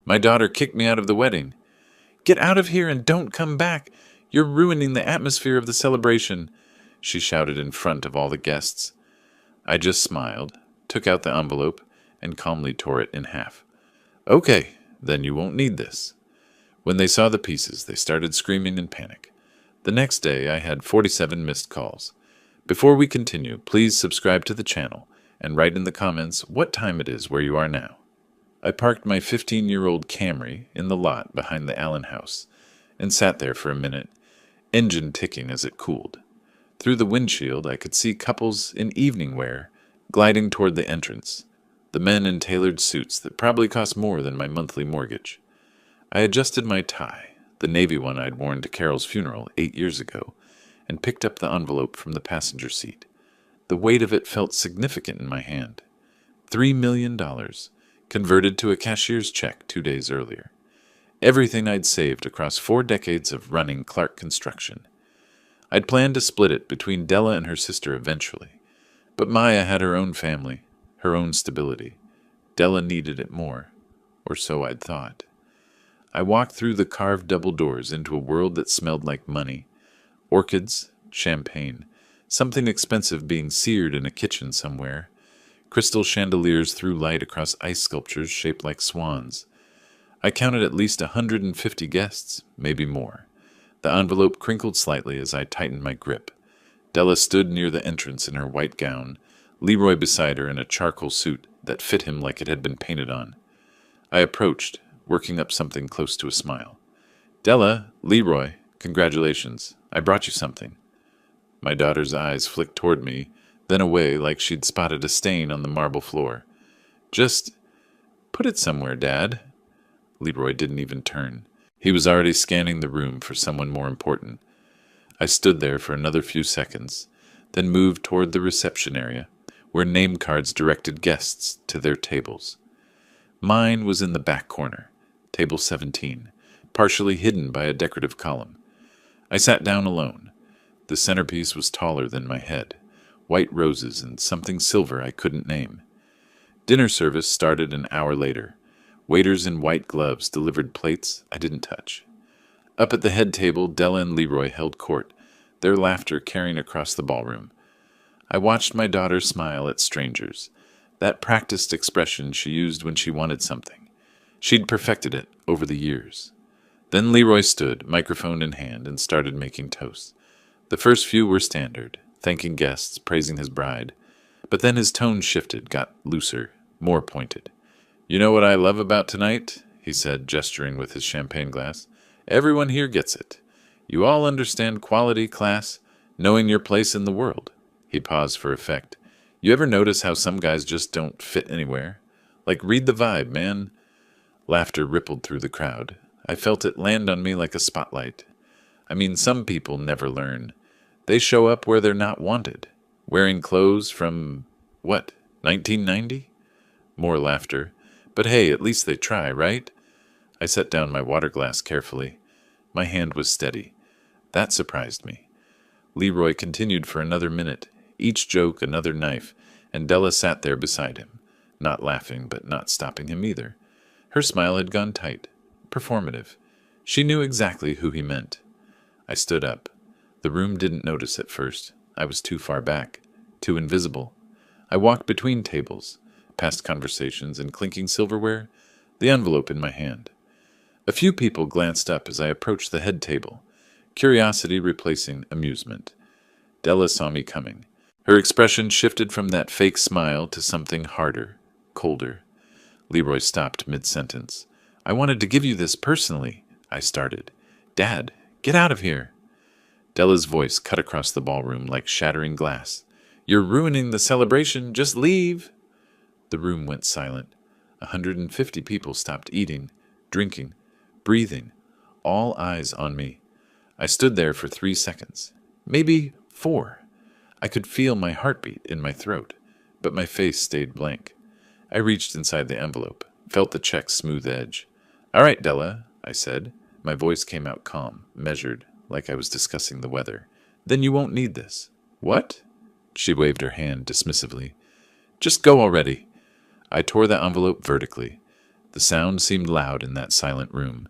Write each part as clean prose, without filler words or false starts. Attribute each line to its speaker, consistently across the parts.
Speaker 1: My daughter kicked me out of the wedding. Get out of here and don't come back. You're ruining the atmosphere of the celebration, she shouted in front of all the guests. I just smiled, took out the envelope, and calmly tore it in half. Okay, then you won't need this. When they saw the pieces, they started screaming in panic. The next day, I had 47 missed calls. Before we continue, please subscribe to the channel and write in the comments what time it is where you are now. I parked my 15-year-old Camry in the lot behind the Allen house and sat there for a minute, engine ticking as it cooled. Through the windshield, I could see couples in evening wear gliding toward the entrance, the men in tailored suits that probably cost more than my monthly mortgage. I adjusted my tie, the navy one I'd worn to Carol's funeral 8 years ago, and picked up the envelope from the passenger seat. The weight of it felt significant in my hand. $3 million, converted to a cashier's check 2 days earlier. Everything I'd saved across 4 decades of running Clark Construction. I'd planned to split it between Della and her sister eventually, but Maya had her own family, her own stability. Della needed it more, or so I'd thought. I walked through the carved double doors into a world that smelled like money, orchids, champagne, something expensive being seared in a kitchen somewhere. Crystal chandeliers threw light across ice sculptures shaped like swans. I counted at least 150 guests, maybe more. The envelope crinkled slightly as I tightened my grip. Della stood near the entrance in her white gown, Leroy beside her in a charcoal suit that fit him like it had been painted on. I approached, working up something close to a smile. Della, Leroy, congratulations. I brought you something. My daughter's eyes flicked toward me, then away like she'd spotted a stain on the marble floor. Just put it somewhere, Dad. Leroy didn't even turn. He was already scanning the room for someone more important. I stood there for another few seconds, then moved toward the reception area, where name cards directed guests to their tables. Mine was in the back corner, table 17, partially hidden by a decorative column. I sat down alone. The centerpiece was taller than my head, white roses and something silver I couldn't name. Dinner service started an hour later. Waiters in white gloves delivered plates I didn't touch. Up at the head table, Della and Leroy held court, their laughter carrying across the ballroom. I watched my daughter smile at strangers, that practiced expression she used when she wanted something. She'd perfected it over the years. Then Leroy stood, microphone in hand, and started making toasts. The first few were standard, thanking guests, praising his bride. But then his tone shifted, got looser, more pointed. You know what I love about tonight? He said, gesturing with his champagne glass. Everyone here gets it. You all understand quality, class, knowing your place in the world. He paused for effect. You ever notice how some guys just don't fit anywhere? Like, read the vibe, man. Laughter rippled through the crowd. I felt it land on me like a spotlight. I mean, some people never learn. They show up where they're not wanted. Wearing clothes from, 1990? More laughter. But hey, at least they try, right? I set down my water glass carefully. My hand was steady. That surprised me. Leroy continued for another minute, each joke another knife, and Della sat there beside him, not laughing but not stopping him either. Her smile had gone tight, performative. She knew exactly who he meant. I stood up. The room didn't notice at first. I was too far back, too invisible. I walked between tables, past conversations and clinking silverware, the envelope in my hand. A few people glanced up as I approached the head table, curiosity replacing amusement. Della saw me coming. Her expression shifted from that fake smile to something harder, colder. Leroy stopped mid-sentence. I wanted to give you this personally, I started. Dad, get out of here. Della's voice cut across the ballroom like shattering glass. You're ruining the celebration. Just leave. The room went silent. 150 people stopped eating, drinking, breathing, all eyes on me. I stood there for 3 seconds, maybe 4. I could feel my heartbeat in my throat, but my face stayed blank. I reached inside the envelope, felt the check's smooth edge. All right, Della, I said. My voice came out calm, measured, like I was discussing the weather. Then you won't need this. What? She waved her hand dismissively. Just go already. I tore the envelope vertically. The sound seemed loud in that silent room.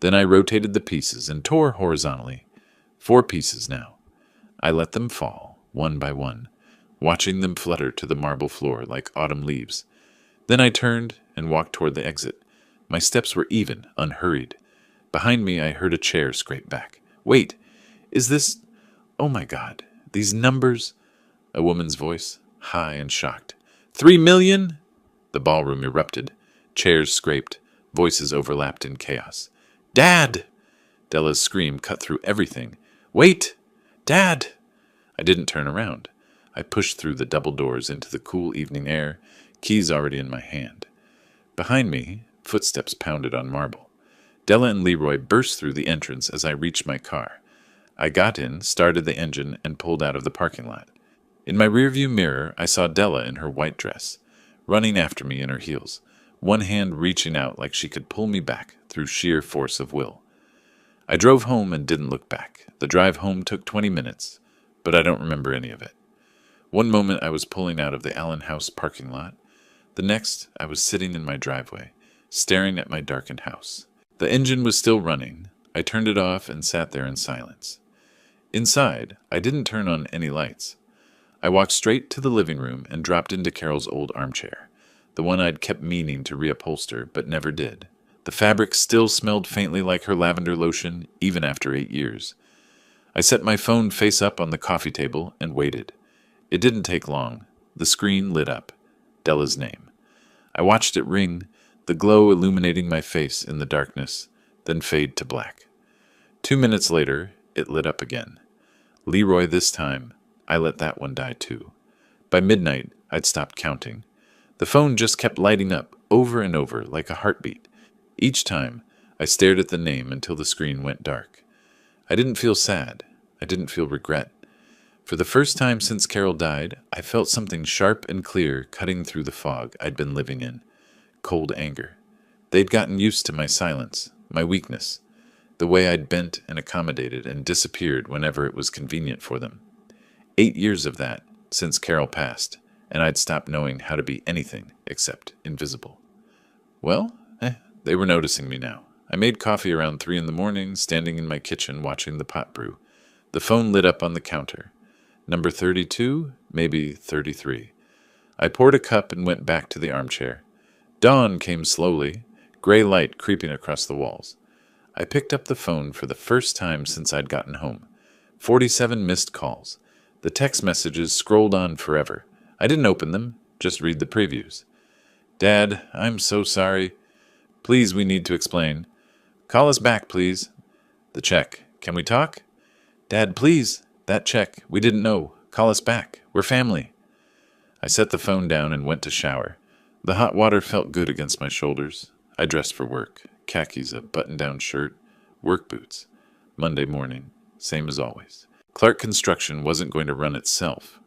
Speaker 1: Then I rotated the pieces and tore horizontally. 4 pieces now. I let them fall, one by one, watching them flutter to the marble floor like autumn leaves. Then I turned and walked toward the exit. My steps were even, unhurried. Behind me I heard a chair scrape back. Wait, is this... Oh my God, these numbers... A woman's voice, high and shocked. 3 million? The ballroom erupted. Chairs scraped. Voices overlapped in chaos. Dad! Della's scream cut through everything. Wait! Dad! I didn't turn around. I pushed through the double doors into the cool evening air, keys already in my hand. Behind me, footsteps pounded on marble. Della and Leroy burst through the entrance as I reached my car. I got in, started the engine, and pulled out of the parking lot. In my rearview mirror, I saw Della in her white dress, running after me in her heels, one hand reaching out like she could pull me back through sheer force of will. I drove home and didn't look back. The drive home took 20 minutes, but I don't remember any of it. One moment I was pulling out of the Allen House parking lot. The next, I was sitting in my driveway, staring at my darkened house. The engine was still running. I turned it off and sat there in silence. Inside, I didn't turn on any lights. I walked straight to the living room and dropped into Carol's old armchair, the one I'd kept meaning to reupholster but never did. The fabric still smelled faintly like her lavender lotion, even after 8 years. I set my phone face up on the coffee table and waited. It didn't take long. The screen lit up. Della's name. I watched it ring, the glow illuminating my face in the darkness, then fade to black. 2 minutes later, it lit up again. Leroy this time. I let that one die too. By midnight, I'd stopped counting. The phone just kept lighting up, over and over, like a heartbeat. Each time, I stared at the name until the screen went dark. I didn't feel sad. I didn't feel regret. For the first time since Carol died, I felt something sharp and clear cutting through the fog I'd been living in. Cold anger. They'd gotten used to my silence, my weakness, the way I'd bent and accommodated and disappeared whenever it was convenient for them. 8 years of that, since Carol passed, and I'd stopped knowing how to be anything except invisible. Well, they were noticing me now. I made coffee around 3 in the morning, standing in my kitchen watching the pot brew. The phone lit up on the counter. Number 32, maybe 33. I poured a cup and went back to the armchair. Dawn came slowly, gray light creeping across the walls. I picked up the phone for the first time since I'd gotten home. 47 missed calls. The text messages scrolled on forever. I didn't open them, just read the previews. Dad, I'm so sorry. Please, we need to explain. Call us back, please. The check. Can we talk? Dad, please. That check. We didn't know. Call us back. We're family. I set the phone down and went to shower. The hot water felt good against my shoulders. I dressed for work. Khakis, a button-down shirt, work boots. Monday morning. Same as always. Clark Construction wasn't going to run itself.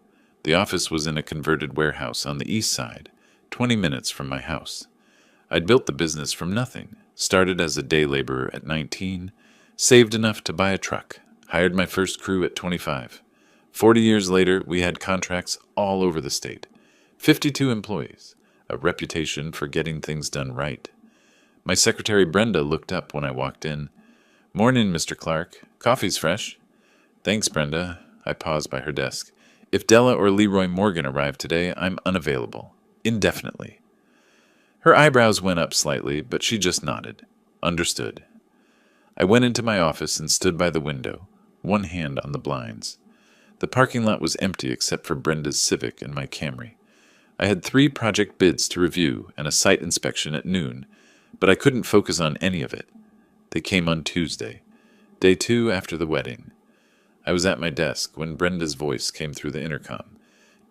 Speaker 1: The office was in a converted warehouse on the east side, 20 minutes from my house. I'd built the business from nothing, started as a day laborer at 19, saved enough to buy a truck, hired my first crew at 25. 40 years later, we had contracts all over the state. 52 employees, a reputation for getting things done right. My secretary Brenda looked up when I walked in. Morning, Mr. Clark. Coffee's fresh. Thanks, Brenda. I paused by her desk. If Della or Leroy Morgan arrive today, I'm unavailable. Indefinitely. Her eyebrows went up slightly, but she just nodded. Understood. I went into my office and stood by the window, one hand on the blinds. The parking lot was empty except for Brenda's Civic and my Camry. I had 3 project bids to review and a site inspection at noon, but I couldn't focus on any of it. They came on Tuesday, day 2 after the wedding. I was at my desk when Brenda's voice came through the intercom.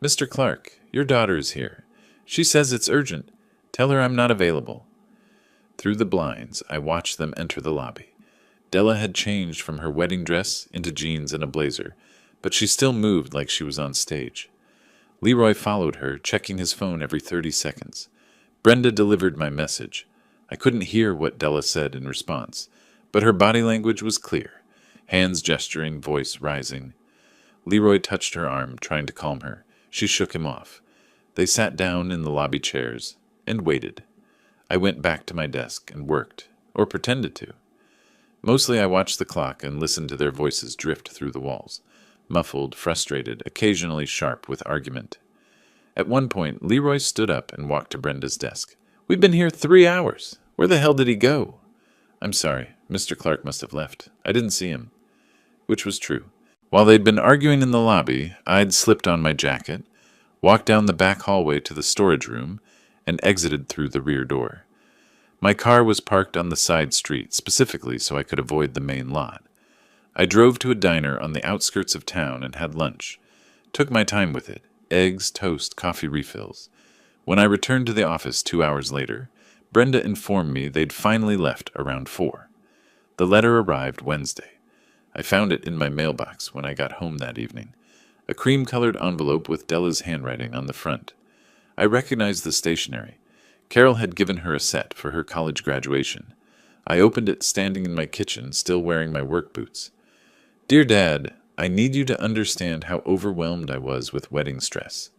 Speaker 1: Mr. Clark, your daughter is here. She says it's urgent. Tell her I'm not available. Through the blinds, I watched them enter the lobby. Della had changed from her wedding dress into jeans and a blazer, but she still moved like she was on stage. Leroy followed her, checking his phone every 30 seconds. Brenda delivered my message. I couldn't hear what Della said in response, but her body language was clear. Hands gesturing, voice rising. Leroy touched her arm, trying to calm her. She shook him off. They sat down in the lobby chairs and waited. I went back to my desk and worked, or pretended to. Mostly I watched the clock and listened to their voices drift through the walls, muffled, frustrated, occasionally sharp with argument. At one point, Leroy stood up and walked to Brenda's desk. "We've been here 3 hours. Where the hell did he go?" "I'm sorry. Mr. Clark must have left. I didn't see him." Which was true. While they'd been arguing in the lobby, I'd slipped on my jacket, walked down the back hallway to the storage room, and exited through the rear door. My car was parked on the side street, specifically so I could avoid the main lot. I drove to a diner on the outskirts of town and had lunch. Took my time with it. Eggs, toast, coffee refills. When I returned to the office 2 hours later, Brenda informed me they'd finally left around 4. The letter arrived Wednesday. I found it in my mailbox when I got home that evening. A cream-colored envelope with Della's handwriting on the front. I recognized the stationery. Carol had given her a set for her college graduation. I opened it standing in my kitchen, still wearing my work boots. "Dear Dad, I need you to understand how overwhelmed I was with wedding stress.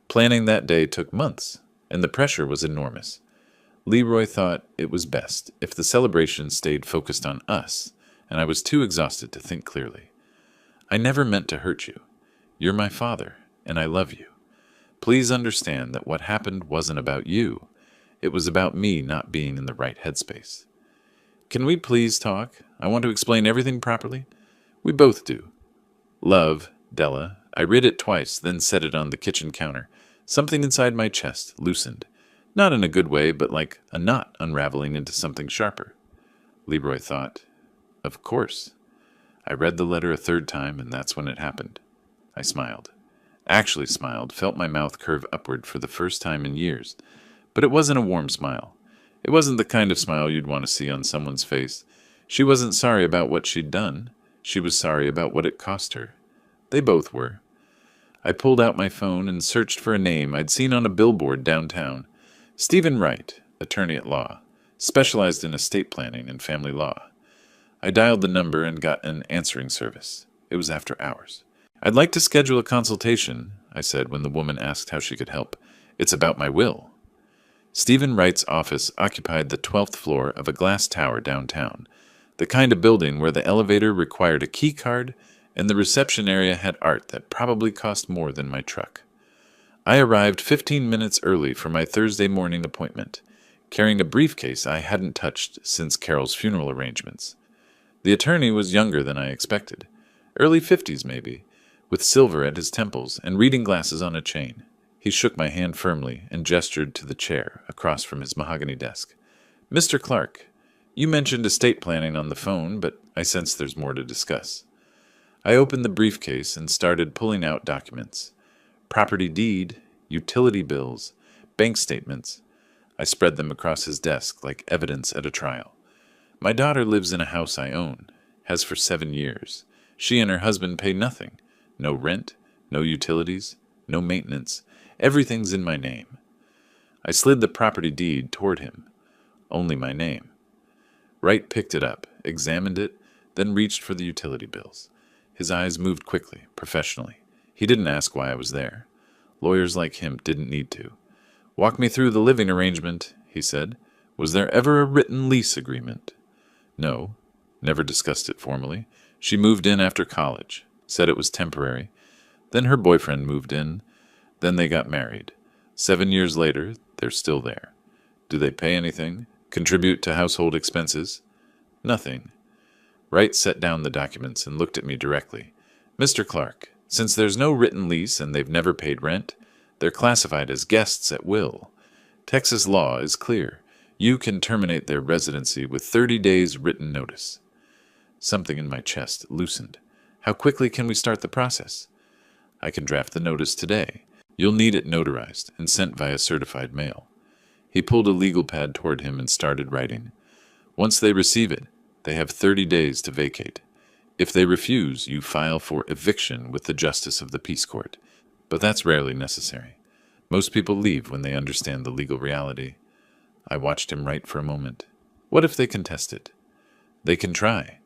Speaker 1: Planning that day took months, and the pressure was enormous. Leroy thought it was best if the celebration stayed focused on us, and I was too exhausted to think clearly. I never meant to hurt you. You're my father, and I love you. Please understand that what happened wasn't about you. It was about me not being in the right headspace. Can we please talk? I want to explain everything properly. We both do. Love, Della." I read it twice, then set it on the kitchen counter. Something inside my chest loosened. Not in a good way, but like a knot unraveling into something sharper. Leroy thought, "Of course." I read the letter a third time, and that's when it happened. I smiled. Actually smiled, felt my mouth curve upward for the first time in years. But it wasn't a warm smile. It wasn't the kind of smile you'd want to see on someone's face. She wasn't sorry about what she'd done. She was sorry about what it cost her. They both were. I pulled out my phone and searched for a name I'd seen on a billboard downtown. Stephen Wright, attorney at law, specialized in estate planning and family law. I dialed the number and got an answering service. It was after hours. "I'd like to schedule a consultation," I said when the woman asked how she could help. "It's about my will." Stephen Wright's office occupied the 12th floor of a glass tower downtown, the kind of building where the elevator required a key card and the reception area had art that probably cost more than my truck. I arrived 15 minutes early for my Thursday morning appointment, carrying a briefcase I hadn't touched since Carol's funeral arrangements. The attorney was younger than I expected, early 50s maybe, with silver at his temples and reading glasses on a chain. He shook my hand firmly and gestured to the chair across from his mahogany desk. "Mr. Clark, you mentioned estate planning on the phone, but I sense there's more to discuss." I opened the briefcase and started pulling out documents. Property deed, utility bills, bank statements. I spread them across his desk like evidence at a trial. My daughter lives in a house I own, has for 7 years. She and her husband pay nothing. No rent, no utilities, no maintenance. Everything's in my name. I slid the property deed toward him. Only my name. Wright picked it up, examined it, then reached for the utility bills. His eyes moved quickly, professionally. He didn't ask why I was there. Lawyers like him didn't need to. "Walk me through the living arrangement," he said. "Was there ever a written lease agreement?" "No. Never discussed it formally. She moved in after college. Said it was temporary. Then her boyfriend moved in. Then they got married. 7 years later, they're still there. Do they pay anything? Contribute to household expenses?" "Nothing." Wright set down the documents and looked at me directly. "Mr. Clark, since there's no written lease and they've never paid rent, they're classified as guests at will. Texas law is clear. You can terminate their residency with 30 days written notice." Something in my chest loosened. "How quickly can we start the process?" "I can draft the notice today. You'll need it notarized and sent via certified mail." He pulled a legal pad toward him and started writing. "Once they receive it, they have 30 days to vacate. If they refuse, you file for eviction with the justice of the peace court. But that's rarely necessary. Most people leave when they understand the legal reality." I watched him write for a moment. "What if they contest it?" "They can try.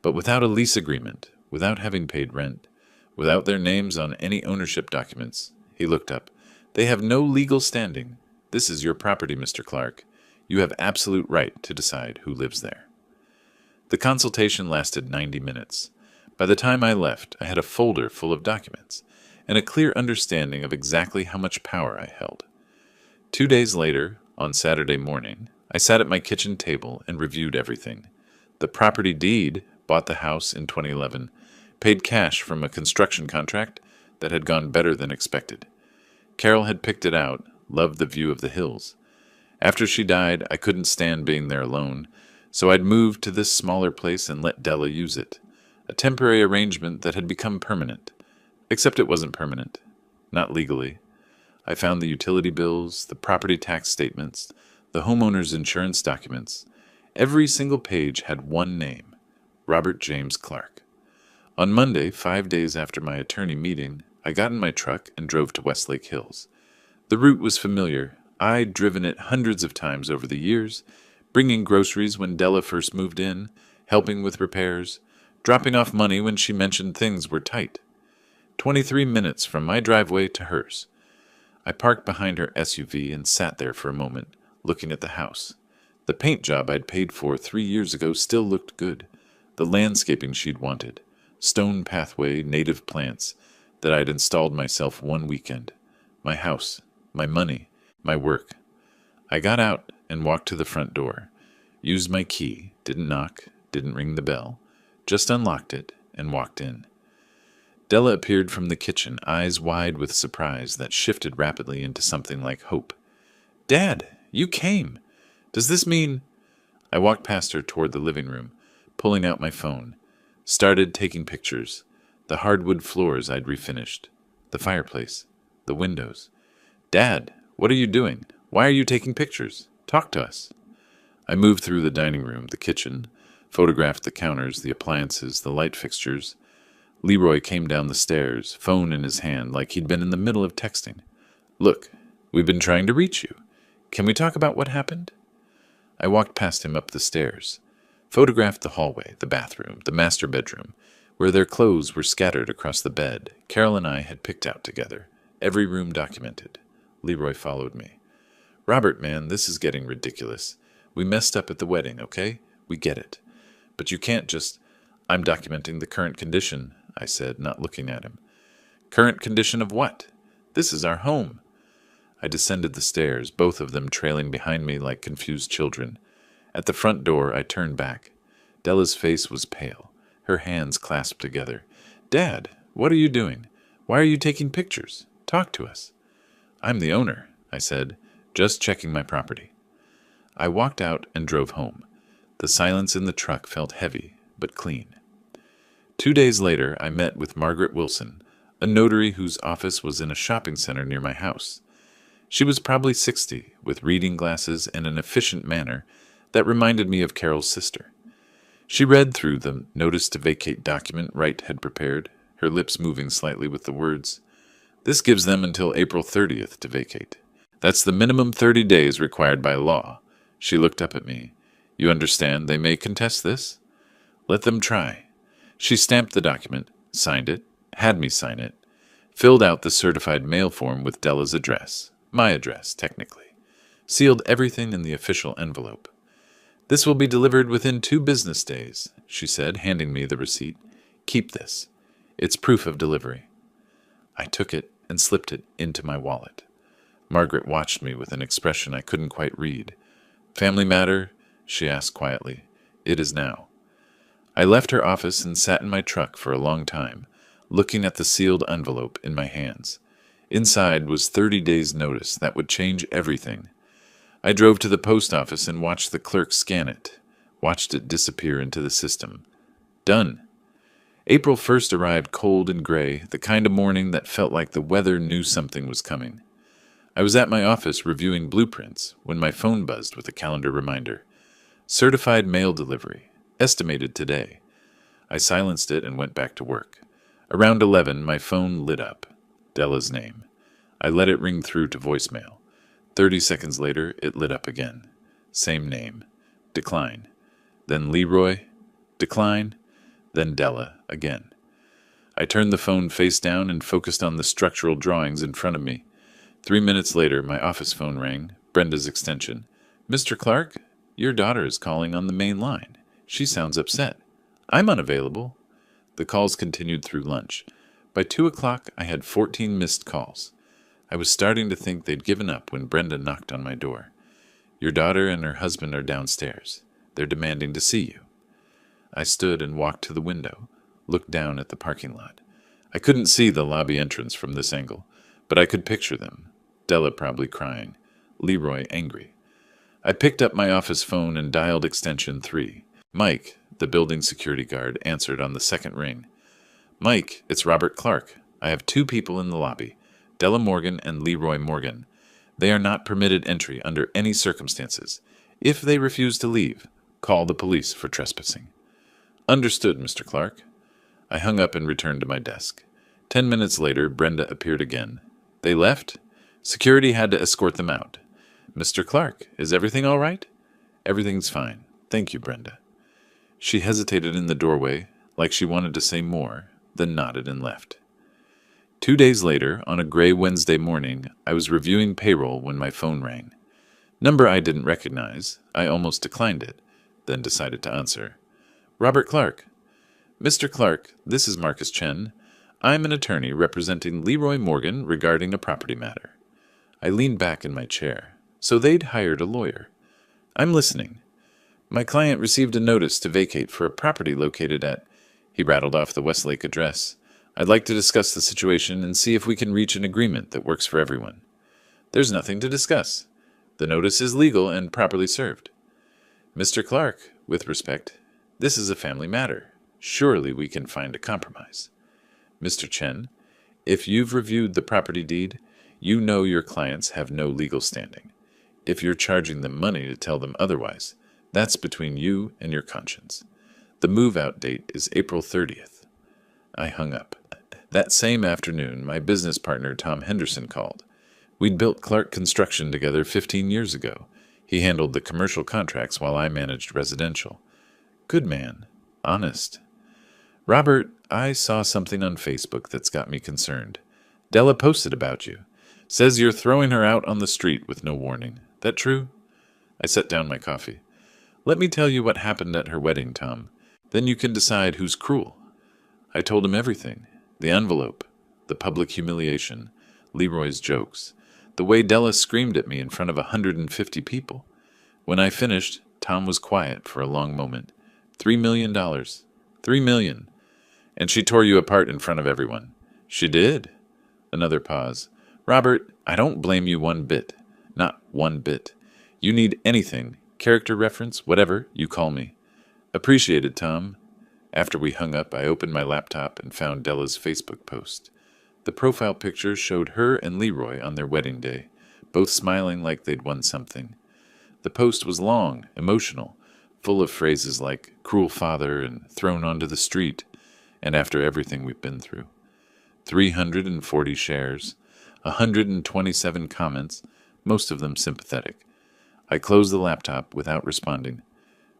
Speaker 1: But without a lease agreement, without having paid rent, without their names on any ownership documents," he looked up, "they have no legal standing. This is your property, Mr. Clark. You have absolute right to decide who lives there. The consultation lasted 90 minutes. By the time I left, I had a folder full of documents and a clear understanding of exactly how much power I held. 2 days later, on Saturday morning, I sat at my kitchen table and reviewed everything. The property deed bought the house in 2011, paid cash from a construction contract that had gone better than expected. Carol had picked it out, loved the view of the hills. After she died, I couldn't stand being there alone, so I'd moved to this smaller place and let Della use it. A temporary arrangement that had become permanent. Except it wasn't permanent. Not legally. I found the utility bills, the property tax statements, the homeowner's insurance documents. Every single page had one name, Robert James Clark. On Monday, 5 days after my attorney meeting, I got in my truck and drove to Westlake Hills. The route was familiar. I'd driven it hundreds of times over the years, bringing groceries when Della first moved in, helping with repairs, dropping off money when she mentioned things were tight. 23 minutes from my driveway to hers. I parked behind her SUV and sat there for a moment, looking at the house. The paint job I'd paid for 3 years ago still looked good. The landscaping she'd wanted. Stone pathway, native plants that I'd installed myself one weekend. My house, my money, my work. I got out and walked to the front door. Used my key, didn't knock, didn't ring the bell. Just unlocked it and walked in. Della appeared from the kitchen, eyes wide with surprise that shifted rapidly into something like hope. "Dad, you came! Does this mean—" I walked past her toward the living room, pulling out my phone. Started taking pictures. The hardwood floors I'd refinished. The fireplace. The windows. "Dad, what are you doing? Why are you taking pictures? Talk to us." I moved through the dining room, the kitchen, photographed the counters, the appliances, the light fixtures. Leroy came down the stairs, phone in his hand, like he'd been in the middle of texting. "Look, we've been trying to reach you. Can we talk about what happened?" I walked past him up the stairs, photographed the hallway, the bathroom, the master bedroom, where their clothes were scattered across the bed Carol and I had picked out together, every room documented. Leroy followed me. "Robert, man, this is getting ridiculous. We messed up at the wedding, okay? We get it. But you can't just—" "I'm documenting the current condition," I said, not looking at him. "Current condition of what? This is our home." I descended the stairs, both of them trailing behind me like confused children. At the front door, I turned back. Della's face was pale, her hands clasped together. "Dad, what are you doing? Why are you taking pictures? Talk to us." "I'm the owner," I said, just checking my property. I walked out and drove home. The silence in the truck felt heavy, but clean. 2 days later, I met with Margaret Wilson, a notary whose office was in a shopping center near my house. She was probably 60, with reading glasses and an efficient manner that reminded me of Carol's sister. She read through the notice to vacate document Wright had prepared, her lips moving slightly with the words. "This gives them until April 30th to vacate. That's the minimum 30 days required by law." She looked up at me. "You understand they may contest this? Let them try." She stamped the document, signed it, had me sign it, filled out the certified mail form with Della's address, my address, technically, sealed everything in the official envelope. "This will be delivered within 2 business days," she said, handing me the receipt. "Keep this. It's proof of delivery." I took it and slipped it into my wallet. Margaret watched me with an expression I couldn't quite read. "Family matter?" she asked quietly. "It is now." I left her office and sat in my truck for a long time, looking at the sealed envelope in my hands. Inside was 30 days' notice that would change everything. I drove to the post office and watched the clerk scan it, watched it disappear into the system. Done. April 1st arrived cold and gray, the kind of morning that felt like the weather knew something was coming. I was at my office reviewing blueprints when my phone buzzed with a calendar reminder. Certified mail delivery. Estimated today. I silenced it and went back to work. Around 11, my phone lit up. Della's name. I let it ring through to voicemail. 30 seconds later, it lit up again. Same name. Decline. Then Leroy. Decline. Then Della again. I turned the phone face down and focused on the structural drawings in front of me. 3 minutes later, my office phone rang, Brenda's extension. Mr. Clark, your daughter is calling on the main line. She sounds upset. I'm unavailable. The calls continued through lunch. By 2 o'clock, I had 14 missed calls. I was starting to think they'd given up when Brenda knocked on my door. Your daughter and her husband are downstairs. They're demanding to see you. I stood and walked to the window, looked down at the parking lot. I couldn't see the lobby entrance from this angle, but I could picture them. Della probably crying. Leroy angry. I picked up my office phone and dialed extension 3. Mike, the building security guard, answered on the second ring. Mike, it's Robert Clark. I have 2 people in the lobby, Della Morgan and Leroy Morgan. They are not permitted entry under any circumstances. If they refuse to leave, call the police for trespassing. Understood, Mr. Clark. I hung up and returned to my desk. 10 minutes later, Brenda appeared again. They left? Security had to escort them out. Mr. Clark, is everything all right? Everything's fine. Thank you, Brenda. She hesitated in the doorway, like she wanted to say more, then nodded and left. 2 days later, on a gray Wednesday morning, I was reviewing payroll when my phone rang. Number I didn't recognize. I almost declined it, then decided to answer. Robert Clark. Mr. Clark, this is Marcus Chen. I'm an attorney representing Leroy Morgan regarding a property matter. I leaned back in my chair. So they'd hired a lawyer. I'm listening. My client received a notice to vacate for a property located at... He rattled off the Westlake address. I'd like to discuss the situation and see if we can reach an agreement that works for everyone. There's nothing to discuss. The notice is legal and properly served. Mr. Clark, with respect, this is a family matter. Surely we can find a compromise. Mr. Chen, if you've reviewed the property deed, you know your clients have no legal standing. If you're charging them money to tell them otherwise, that's between you and your conscience. The move-out date is April 30th. I hung up. That same afternoon, my business partner Tom Henderson called. We'd built Clark Construction together 15 years ago. He handled the commercial contracts while I managed residential. Good man. Honest. Robert, I saw something on Facebook that's got me concerned. Della posted about you. Says you're throwing her out on the street with no warning. That true? I set down my coffee. Let me tell you what happened at her wedding, Tom. Then you can decide who's cruel. I told him everything. The envelope, the public humiliation, Leroy's jokes, the way Della screamed at me in front of 150 people. When I finished, Tom was quiet for a long moment. $3 million. $3 million. And she tore you apart in front of everyone. She did. Another pause. Robert, I don't blame you one bit. Not one bit. You need anything, character reference, whatever, you call me. Appreciated, Tom. After we hung up, I opened my laptop and found Della's Facebook post. The profile picture showed her and Leroy on their wedding day, both smiling like they'd won something. The post was long, emotional, full of phrases like cruel father and thrown onto the street, and after everything we've been through. 340 shares, 127 comments, most of them sympathetic. I closed the laptop without responding.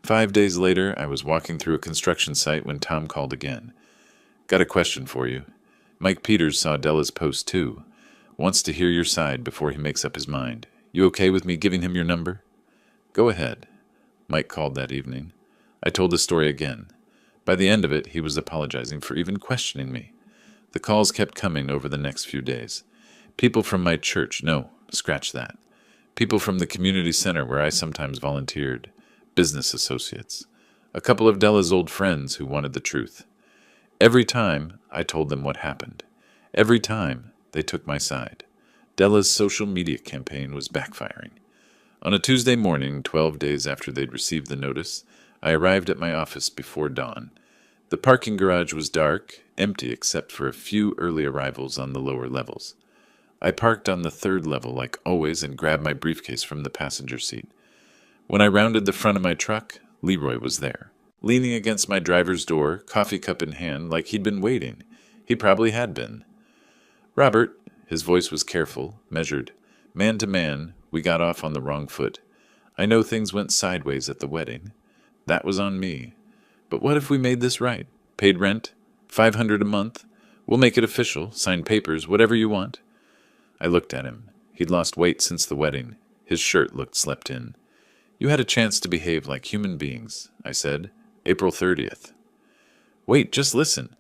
Speaker 1: 5 days later, I was walking through a construction site when Tom called again. Got a question for you. Mike Peters saw Della's post too. Wants to hear your side before he makes up his mind. You okay with me giving him your number? Go ahead. Mike called that evening. I told the story again. By the end of it, he was apologizing for even questioning me. The calls kept coming over the next few days. People from my church, no, scratch that. People from the community center where I sometimes volunteered. Business associates. A couple of Della's old friends who wanted the truth. Every time, I told them what happened. Every time, they took my side. Della's social media campaign was backfiring. On a Tuesday morning, 12 days after they'd received the notice, I arrived at my office before dawn. The parking garage was dark, empty except for a few early arrivals on the lower levels. I parked on the 3rd level like always and grabbed my briefcase from the passenger seat. When I rounded the front of my truck, Leroy was there, leaning against my driver's door, coffee cup in hand, like he'd been waiting. He probably had been. Robert, his voice was careful, measured. Man to man, we got off on the wrong foot. I know things went sideways at the wedding. That was on me. But what if we made this right? Paid rent? $500 a month? We'll make it official, sign papers, whatever you want. I looked at him. He'd lost weight since the wedding. His shirt looked slept in. You had a chance to behave like human beings, I said. April 30th. Wait, just listen.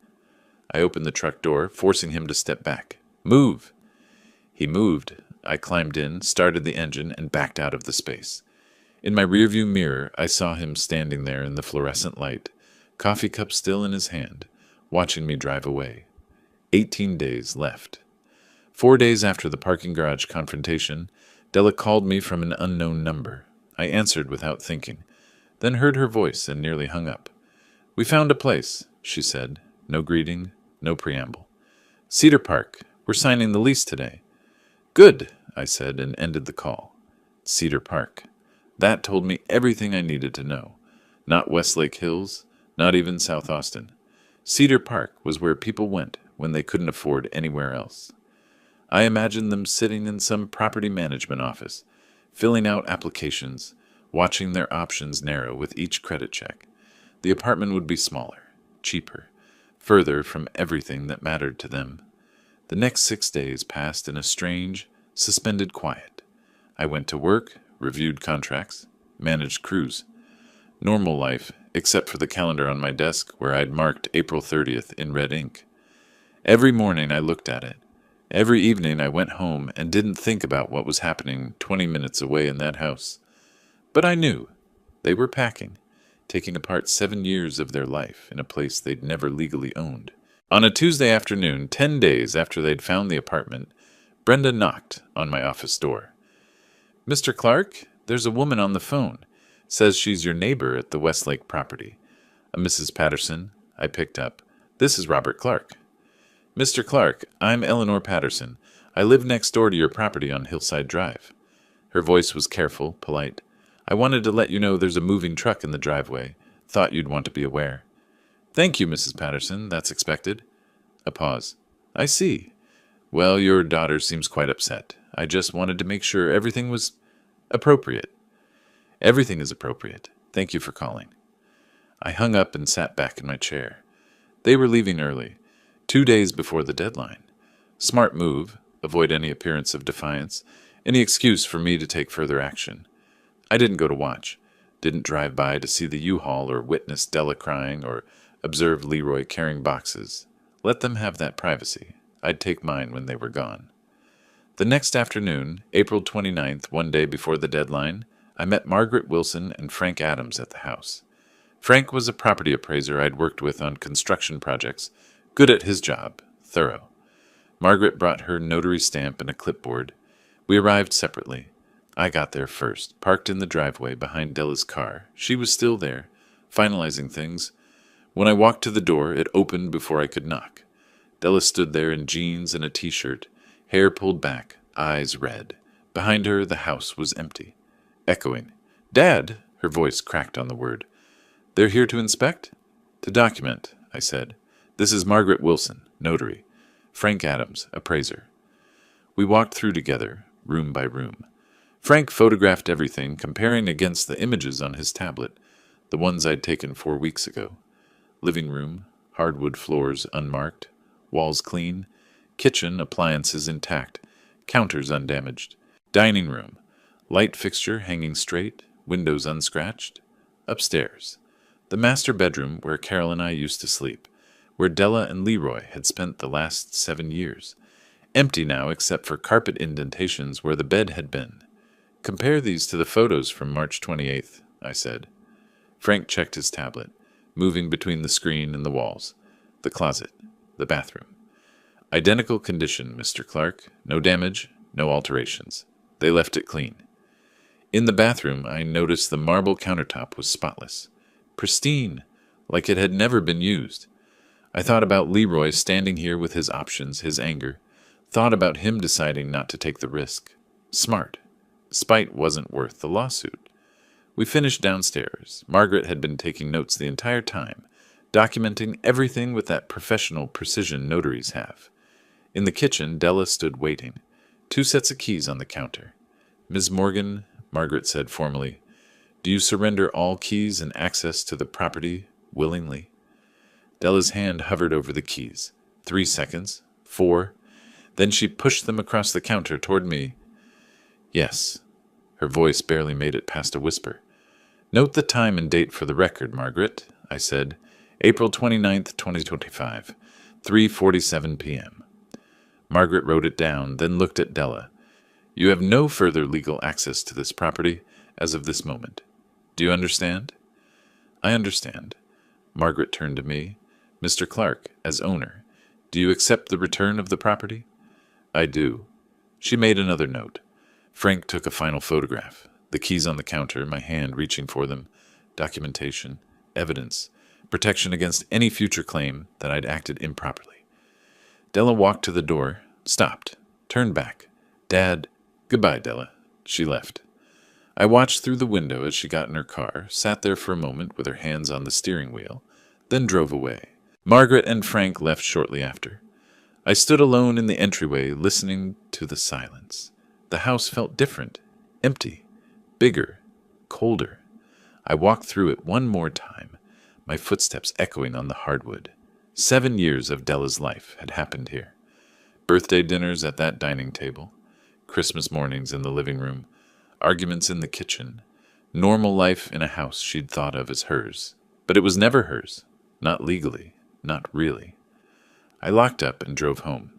Speaker 1: I opened the truck door, forcing him to step back. Move! He moved. I climbed in, started the engine, and backed out of the space. In my rearview mirror, I saw him standing there in the fluorescent light, coffee cup still in his hand, watching me drive away. 18 days left. 4 days after the parking garage confrontation, Della called me from an unknown number. I answered without thinking, then heard her voice and nearly hung up. We found a place, she said. No greeting, no preamble. Cedar Park. We're signing the lease today. Good, I said, and ended the call. Cedar Park. That told me everything I needed to know. Not Westlake Hills, not even South Austin. Cedar Park was where people went when they couldn't afford anywhere else. I imagined them sitting in some property management office, filling out applications, watching their options narrow with each credit check. The apartment would be smaller, cheaper, further from everything that mattered to them. The next 6 days passed in a strange, suspended quiet. I went to work, reviewed contracts, managed crews. Normal life, except for the calendar on my desk where I'd marked April 30th in red ink. Every morning I looked at it. Every evening I went home and didn't think about what was happening 20 minutes away in that house. But I knew. They were packing, taking apart 7 years of their life in a place they'd never legally owned. On a Tuesday afternoon, 10 days after they'd found the apartment, Brenda knocked on my office door. Mr. Clark, there's a woman on the phone. Says she's your neighbor at the Westlake property. A Mrs. Patterson. I picked up. This is Robert Clark. Mr. Clark, I'm Eleanor Patterson. I live next door to your property on Hillside Drive. Her voice was careful, polite. I wanted to let you know there's a moving truck in the driveway. Thought you'd want to be aware. Thank you, Mrs. Patterson. That's expected. A pause. I see. Well, your daughter seems quite upset. I just wanted to make sure everything was appropriate. Everything is appropriate. Thank you for calling. I hung up and sat back in my chair. They were leaving early, 2 days before the deadline. Smart move, avoid any appearance of defiance, any excuse for me to take further action. I didn't go to watch, didn't drive by to see the U-Haul or witness Della crying or observe Leroy carrying boxes. Let them have that privacy. I'd take mine when they were gone. The next afternoon, April 29th, 1 day before the deadline, I met Margaret Wilson and Frank Adams at the house. Frank was a property appraiser I'd worked with on construction projects, good at his job, thorough. Margaret brought her notary stamp and a clipboard. We arrived separately. I got there first, parked in the driveway behind Della's car. She was still there, finalizing things. When I walked to the door, it opened before I could knock. Della stood there in jeans and a t-shirt, hair pulled back, eyes red. Behind her, the house was empty. Echoing. Dad! Her voice cracked on the word. They're here to inspect? To document, I said. This is Margaret Wilson, notary. Frank Adams, appraiser. We walked through together, room by room. Frank photographed everything, comparing against the images on his tablet, the ones I'd taken 4 weeks ago. Living room, hardwood floors unmarked, walls clean, kitchen appliances intact, counters undamaged, dining room, light fixture hanging straight, windows unscratched. Upstairs, the master bedroom where Carol and I used to sleep, where Della and Leroy had spent the last 7 years. Empty now except for carpet indentations where the bed had been. Compare these to the photos from March 28th, I said. Frank checked his tablet, moving between the screen and the walls, the closet, the bathroom. Identical condition, Mr. Clark. No damage, no alterations. They left it clean. In the bathroom, I noticed the marble countertop was spotless, pristine, like it had never been used. I thought about Leroy standing here with his options, his anger. Thought about him deciding not to take the risk. Smart. Spite wasn't worth the lawsuit. We finished downstairs. Margaret had been taking notes the entire time, documenting everything with that professional precision notaries have. In the kitchen, Della stood waiting, 2 sets of keys on the counter. Ms. Morgan, Margaret said formally, do you surrender all keys and access to the property willingly? Della's hand hovered over the keys. 3 seconds. 4. Then she pushed them across the counter toward me. Yes. Her voice barely made it past a whisper. Note the time and date for the record, Margaret, I said. April 29th, 2025, 3:47 p.m. Margaret wrote it down, then looked at Della. You have no further legal access to this property as of this moment. Do you understand? I understand. Margaret turned to me. Mr. Clark, as owner, do you accept the return of the property? I do. She made another note. Frank took a final photograph. The keys on the counter, my hand reaching for them. Documentation, evidence, protection against any future claim that I'd acted improperly. Della walked to the door, stopped, turned back. Dad, goodbye, Della. She left. I watched through the window as she got in her car, sat there for a moment with her hands on the steering wheel, then drove away. Margaret and Frank left shortly after. I stood alone in the entryway, listening to the silence. The house felt different, empty, bigger, colder. I walked through it one more time, my footsteps echoing on the hardwood. 7 years of Della's life had happened here. Birthday dinners at that dining table, Christmas mornings in the living room, arguments in the kitchen, normal life in a house she'd thought of as hers. But it was never hers, not legally, not really. I locked up and drove home.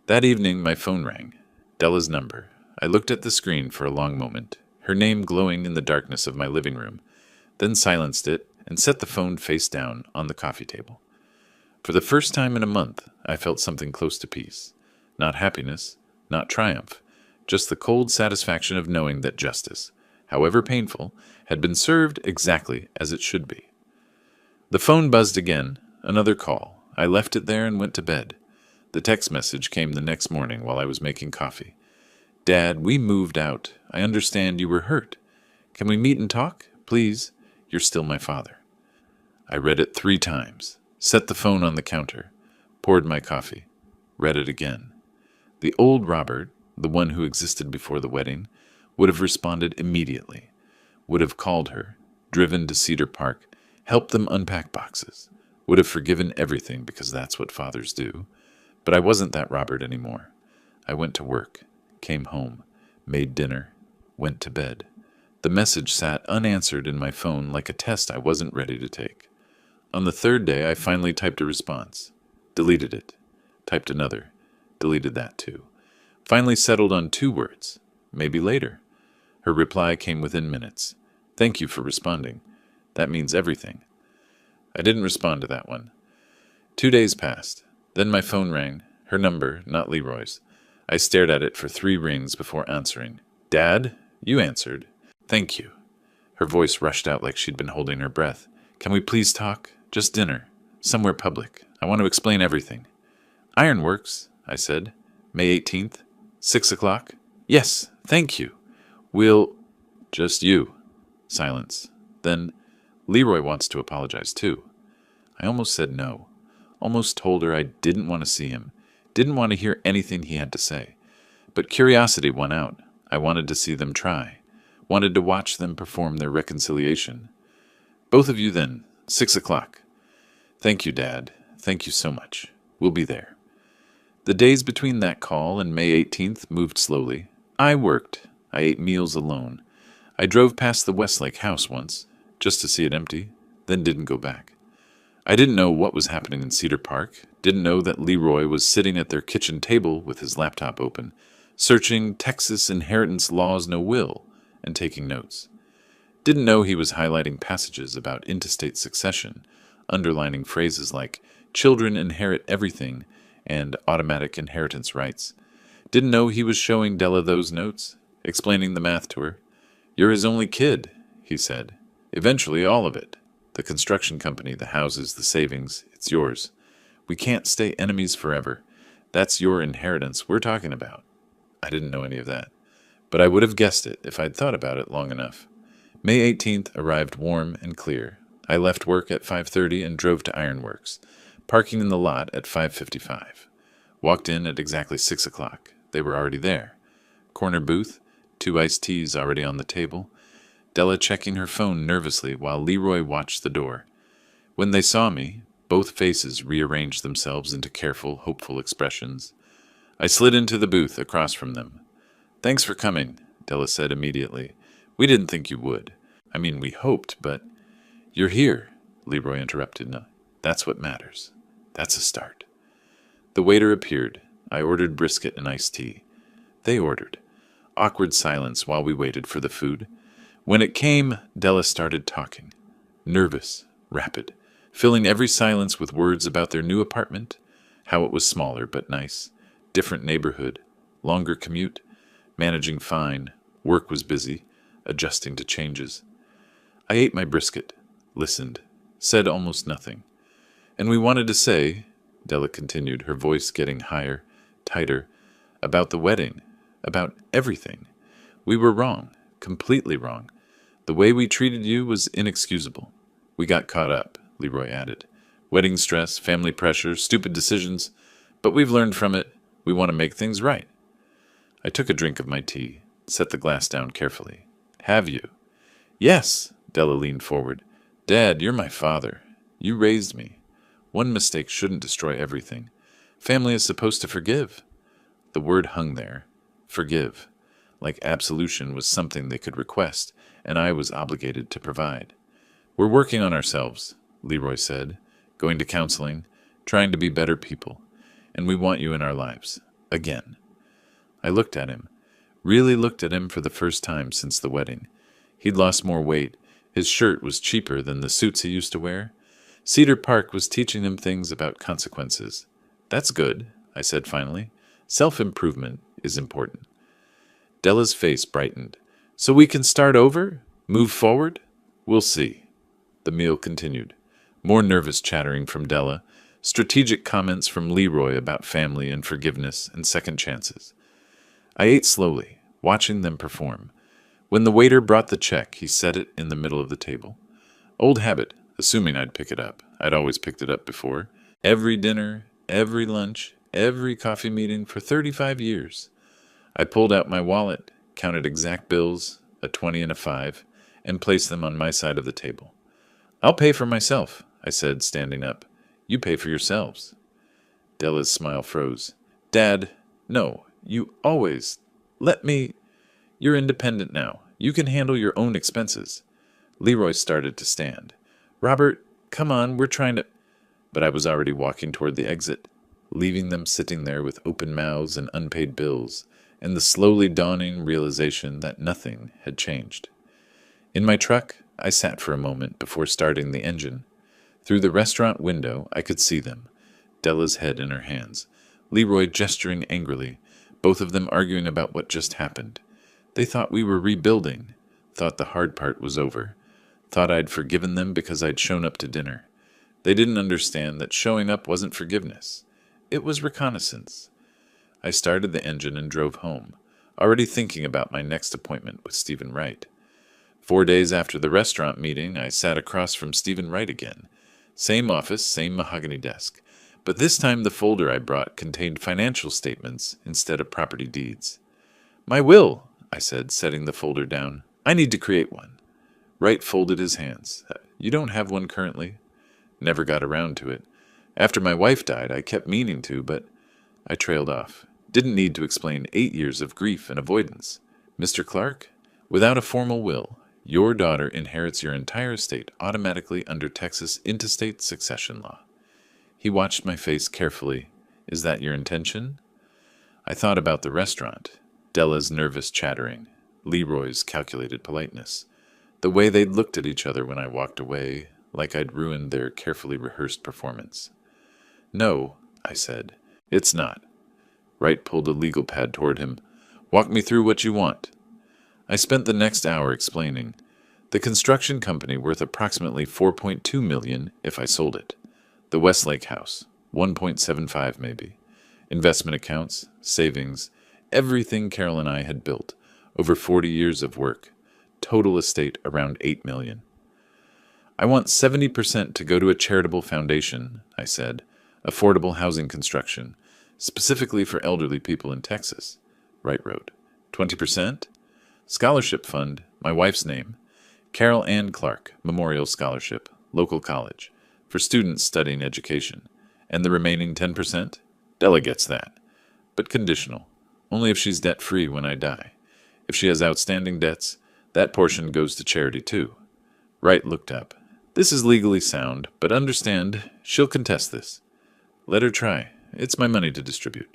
Speaker 1: That evening my phone rang, Della's number. I looked at the screen for a long moment, her name glowing in the darkness of my living room, then silenced it and set the phone face down on the coffee table. For the first time in a month, I felt something close to peace. Not happiness, not triumph, just the cold satisfaction of knowing that justice, however painful, had been served exactly as it should be. The phone buzzed again, another call. I left it there and went to bed. The text message came the next morning while I was making coffee. Dad, we moved out. I understand you were hurt. Can we meet and talk? Please. You're still my father. I read it 3 times, set the phone on the counter, poured my coffee, read it again. The old Robert, the one who existed before the wedding, would have responded immediately, would have called her, driven to Cedar Park, helped them unpack boxes, would have forgiven everything because that's what fathers do. But I wasn't that Robert anymore. I went to work, came home, made dinner, went to bed. The message sat unanswered in my phone like a test I wasn't ready to take. On the 3rd day, I finally typed a response, deleted it, typed another, deleted that too. Finally settled on 2 words, maybe later. Her reply came within minutes. Thank you for responding. That means everything. I didn't respond to that one. 2 days passed. Then my phone rang, her number, not Leroy's. I stared at it for 3 rings before answering. Dad? You answered. Thank you. Her voice rushed out like she'd been holding her breath. Can we please talk? Just dinner. Somewhere public. I want to explain everything. Ironworks, I said. May 18th? 6 o'clock? Yes, thank you. We'll... Just you. Silence. Then, Leroy wants to apologize too. I almost said no. Almost told her I didn't want to see him. Didn't want to hear anything he had to say. But curiosity won out. I wanted to see them try. Wanted to watch them perform their reconciliation. Both of you then. 6 o'clock. Thank you, Dad. Thank you so much. We'll be there. The days between that call and May 18th moved slowly. I worked. I ate meals alone. I drove past the Westlake house once, just to see it empty, then didn't go back. I didn't know what was happening in Cedar Park, didn't know that Leroy was sitting at their kitchen table with his laptop open, searching Texas inheritance laws no will, and taking notes. Didn't know he was highlighting passages about intestate succession, underlining phrases like children inherit everything and automatic inheritance rights. Didn't know he was showing Della those notes, explaining the math to her. You're his only kid, he said. Eventually all of it. The construction company, the houses, the savings, it's yours. We can't stay enemies forever. That's your inheritance we're talking about. I didn't know any of that, but I would have guessed it if I'd thought about it long enough. May 18th arrived warm and clear. I left work at 5:30 and drove to Ironworks, parking in the lot at 5:55. Walked in at exactly 6 o'clock. They were already there. Corner booth, 2 iced teas already on the table, Della checking her phone nervously while Leroy watched the door. When they saw me, both faces rearranged themselves into careful, hopeful expressions. I slid into the booth across from them. Thanks for coming, Della said immediately. We didn't think you would. I mean, we hoped, but... You're here, Leroy interrupted. No, that's what matters. That's a start. The waiter appeared. I ordered brisket and iced tea. They ordered. Awkward silence while we waited for the food. When it came, Della started talking. Nervous, rapid, filling every silence with words about their new apartment, how it was smaller but nice, different neighborhood, longer commute, managing fine, work was busy, adjusting to changes. I ate my brisket, listened, said almost nothing. And we wanted to say, Della continued, her voice getting higher, tighter, about the wedding, about everything. We were wrong, completely wrong. The way we treated you was inexcusable. We got caught up, Leroy added. Wedding stress, family pressure, stupid decisions. But we've learned from it. We want to make things right. I took a drink of my tea, set the glass down carefully. Have you? Yes, Della leaned forward. Dad, you're my father. You raised me. One mistake shouldn't destroy everything. Family is supposed to forgive. The word hung there. Forgive. Like absolution was something they could request, and I was obligated to provide. We're working on ourselves, Leroy said, going to counseling, trying to be better people, and we want you in our lives. Again. I looked at him, really looked at him for the first time since the wedding. He'd lost more weight. His shirt was cheaper than the suits he used to wear. Cedar Park was teaching him things about consequences. That's good, I said finally. Self-improvement is important. Della's face brightened. So we can start over? Move forward? We'll see. The meal continued. More nervous chattering from Della, strategic comments from Leroy about family and forgiveness and second chances. I ate slowly, watching them perform. When the waiter brought the check, he set it in the middle of the table. Old habit, assuming I'd pick it up. I'd always picked it up before. Every dinner, every lunch, every coffee meeting for 35 years. I pulled out my wallet, counted exact bills, a 20 and a 5, and placed them on my side of the table. I'll pay for myself, I said, standing up. You pay for yourselves. Della's smile froze. Dad, no, you always... Let me... You're independent now. You can handle your own expenses. Leroy started to stand. Robert, come on, we're trying to... But I was already walking toward the exit, leaving them sitting there with open mouths and unpaid bills, and the slowly dawning realization that nothing had changed. In my truck, I sat for a moment before starting the engine. Through the restaurant window, I could see them, Della's head in her hands, Leroy gesturing angrily, both of them arguing about what just happened. They thought we were rebuilding, thought the hard part was over, thought I'd forgiven them because I'd shown up to dinner. They didn't understand that showing up wasn't forgiveness. It was reconnaissance. I started the engine and drove home, already thinking about my next appointment with Stephen Wright. 4 days after the restaurant meeting, I sat across from Stephen Wright again. Same office, same mahogany desk. But this time the folder I brought contained financial statements instead of property deeds. My will, I said, setting the folder down. I need to create one. Wright folded his hands. You don't have one currently? Never got around to it. After my wife died, I kept meaning to, but I trailed off. Didn't need to explain 8 years of grief and avoidance. Mr. Clark, without a formal will, your daughter inherits your entire estate automatically under Texas intestate succession law. He watched my face carefully. Is that your intention? I thought about the restaurant, Della's nervous chattering, Leroy's calculated politeness, the way they'd looked at each other when I walked away, like I'd ruined their carefully rehearsed performance. No, I said, it's not. Wright pulled a legal pad toward him. Walk me through what you want. I spent the next hour explaining. The construction company worth approximately $4.2 million if I sold it. The Westlake house, $1.75 maybe. Investment accounts, savings, everything Carol and I had built. Over 40 years of work. Total estate around $8 million. I want 70% to go to a charitable foundation, I said. Affordable housing construction, specifically for elderly people in Texas. Wright wrote. 20%? Scholarship fund, my wife's name. Carol Ann Clark, Memorial Scholarship, local college, for students studying education. And the remaining 10%? Della gets that. But conditional. Only if she's debt-free when I die. If she has outstanding debts, that portion goes to charity too. Wright looked up. This is legally sound, but understand, she'll contest this. Let her try. It's my money to distribute.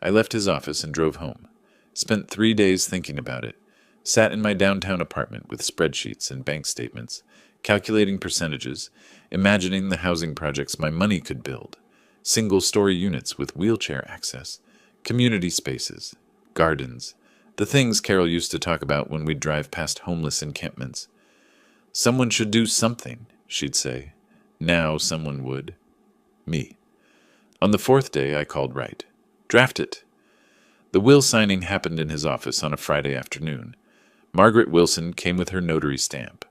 Speaker 1: I left his office and drove home. Spent 3 days thinking about it. Sat in my downtown apartment with spreadsheets and bank statements, calculating percentages, imagining the housing projects my money could build. Single-story units with wheelchair access, community spaces, gardens, the things Carol used to talk about when we'd drive past homeless encampments. Someone should do something, she'd say. Now someone would. Me. On the 4th day, I called Wright. Draft it. The will signing happened in his office on a Friday afternoon. Margaret Wilson came with her notary stamp.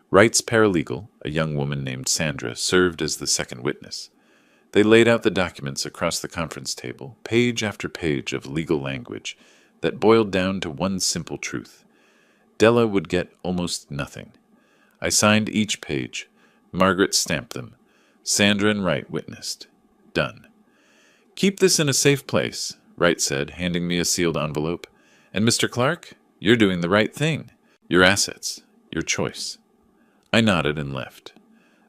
Speaker 1: Wright's paralegal, a young woman named Sandra, served as the second witness. They laid out the documents across the conference table, page after page of legal language that boiled down to one simple truth. Della would get almost nothing. I signed each page. Margaret stamped them. Sandra and Wright witnessed. Done. Keep this in a safe place, Wright said, handing me a sealed envelope. And Mr. Clark, you're doing the right thing. Your assets, your choice. I nodded and left.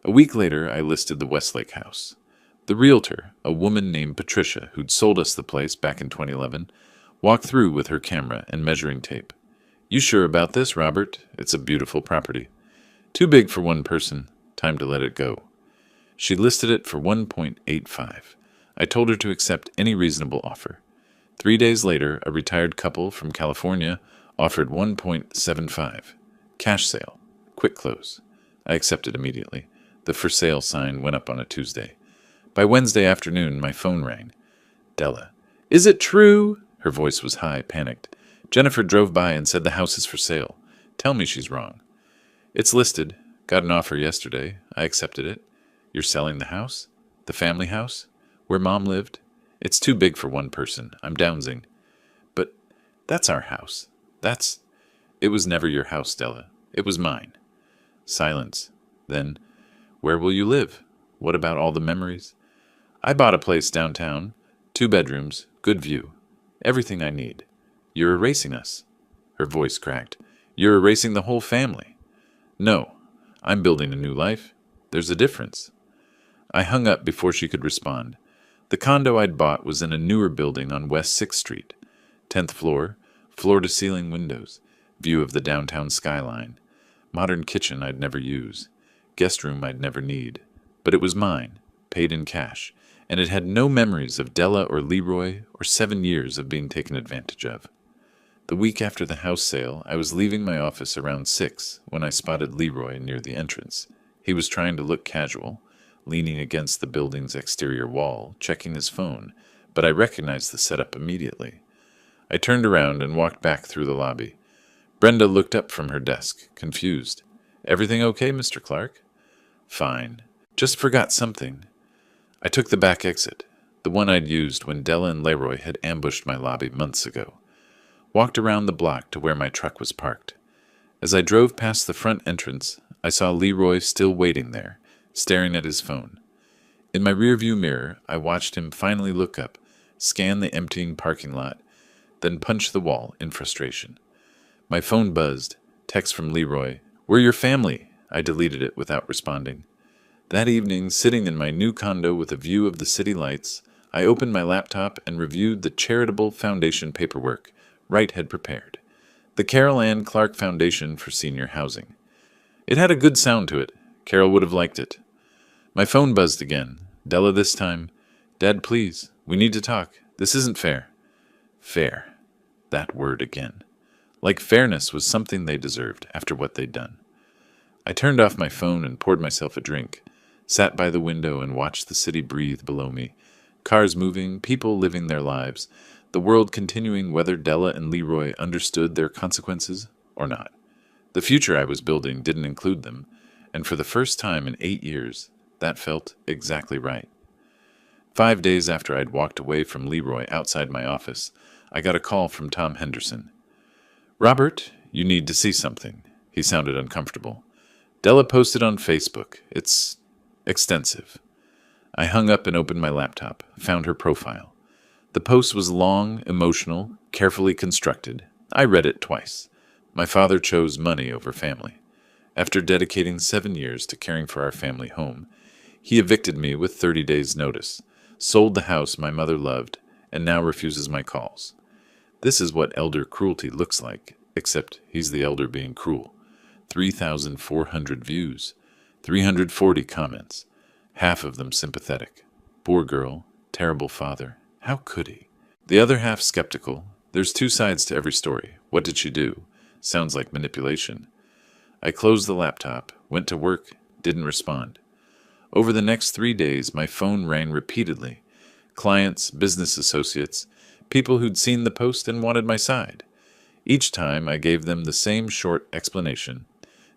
Speaker 1: A week later, I listed the Westlake house. The realtor, a woman named Patricia, who'd sold us the place back in 2011, walked through with her camera and measuring tape. You sure about this, Robert? It's a beautiful property. Too big for one person. Time to let it go. She listed it for $1.85. I told her to accept any reasonable offer. 3 days later, a retired couple from California offered $1.75. Cash sale. Quick close. I accepted immediately. The for sale sign went up on a Tuesday. By Wednesday afternoon, my phone rang. Della. Is it true? Her voice was high, panicked. Jennifer drove by and said the house is for sale. Tell me she's wrong. It's listed. Got an offer yesterday. I accepted it. You're selling the house? The family house? Where Mom lived? It's too big for one person. I'm downsing. But that's our house. It was never your house, Della. It was mine. Silence. Then, where will you live? What about all the memories? I bought a place downtown. 2 bedrooms. Good view. Everything I need. You're erasing us. Her voice cracked. You're erasing the whole family. No. I'm building a new life. There's a difference. I hung up before she could respond. The condo I'd bought was in a newer building on West 6th Street. 10th floor, floor-to-ceiling windows, view of the downtown skyline. Modern kitchen I'd never use. Guest room I'd never need. But it was mine, paid in cash, and it had no memories of Della or Leroy or 7 years of being taken advantage of. The week after the house sale, I was leaving my office around 6 when I spotted Leroy near the entrance. He was trying to look casual, leaning against the building's exterior wall, checking his phone, but I recognized the setup immediately. I turned around and walked back through the lobby. Brenda looked up from her desk, confused. Everything okay, Mr. Clark? Fine. Just forgot something. I took the back exit, the one I'd used when Della and Leroy had ambushed my lobby months ago. Walked around the block to where my truck was parked. As I drove past the front entrance, I saw Leroy still waiting there, staring at his phone. In my rearview mirror, I watched him finally look up, scan the emptying parking lot, then punch the wall in frustration. My phone buzzed. Text from Leroy. We're your family. I deleted it without responding. That evening, sitting in my new condo with a view of the city lights, I opened my laptop and reviewed the charitable foundation paperwork Wright had prepared. The Carol Ann Clark Foundation for Senior Housing. It had a good sound to it. Carol would have liked it. My phone buzzed again. Della this time. Dad, please. We need to talk. This isn't fair. Fair. That word again. Like fairness was something they deserved after what they'd done. I turned off my phone and poured myself a drink, sat by the window and watched the city breathe below me. Cars moving, people living their lives, the world continuing whether Della and Leroy understood their consequences or not. The future I was building didn't include them, and for the first time in 8 years, that felt exactly right. 5 days after I'd walked away from Leroy outside my office, I got a call from Tom Henderson. Robert, you need to see something. He sounded uncomfortable. Della posted on Facebook. It's extensive. I hung up and opened my laptop, found her profile. The post was long, emotional, carefully constructed. I read it twice. My father chose money over family. After dedicating 7 years to caring for our family home, he evicted me with 30 days' notice, sold the house my mother loved, and now refuses my calls. This is what elder cruelty looks like, except he's the elder being cruel. 3,400 views, 340 comments, half of them sympathetic. Poor girl, terrible father. How could he? The other half skeptical. There's two sides to every story. What did she do? Sounds like manipulation. I closed the laptop, went to work, didn't respond. Over the next 3 days, my phone rang repeatedly. Clients, business associates, people who'd seen the post and wanted my side. Each time, I gave them the same short explanation.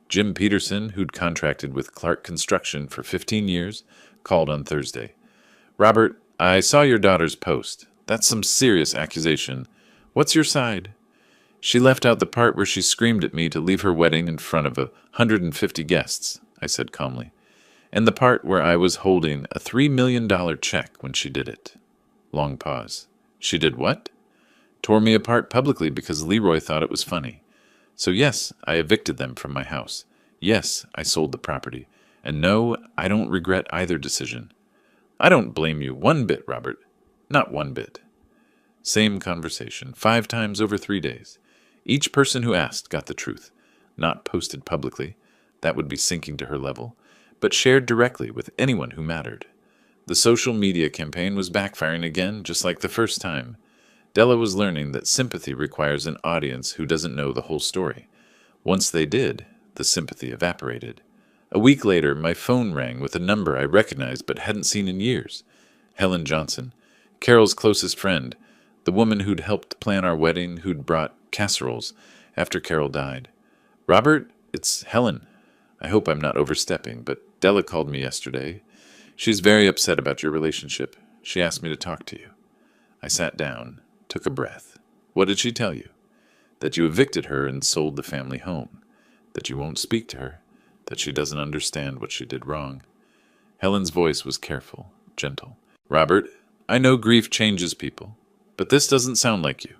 Speaker 1: Jim Peterson, who'd contracted with Clark Construction for 15 years, called on Thursday. "Robert, I saw your daughter's post. That's some serious accusation. What's your side?" She left out the part where she screamed at me to leave her wedding in front of 150 guests, I said calmly, and the part where I was holding a $3 million check when she did it. Long pause. She did what? Tore me apart publicly because Leroy thought it was funny. So yes, I evicted them from my house. Yes, I sold the property. And no, I don't regret either decision. I don't blame you one bit, Robert. Not one bit. Same conversation, 5 times over 3 days. Each person who asked got the truth. Not posted publicly. That would be sinking to her level. But shared directly with anyone who mattered. The social media campaign was backfiring again, just like the first time. Della was learning that sympathy requires an audience who doesn't know the whole story. Once they did, the sympathy evaporated. A week later, my phone rang with a number I recognized but hadn't seen in years. Helen Johnson, Carol's closest friend, the woman who'd helped plan our wedding, who'd brought casseroles after Carol died. "Robert, it's Helen. I hope I'm not overstepping, but Della called me yesterday. She's very upset about your relationship. She asked me to talk to you." I sat down, took a breath. "What did she tell you?" "That you evicted her and sold the family home. That you won't speak to her. That she doesn't understand what she did wrong." Helen's voice was careful, gentle. "Robert, I know grief changes people, but this doesn't sound like you.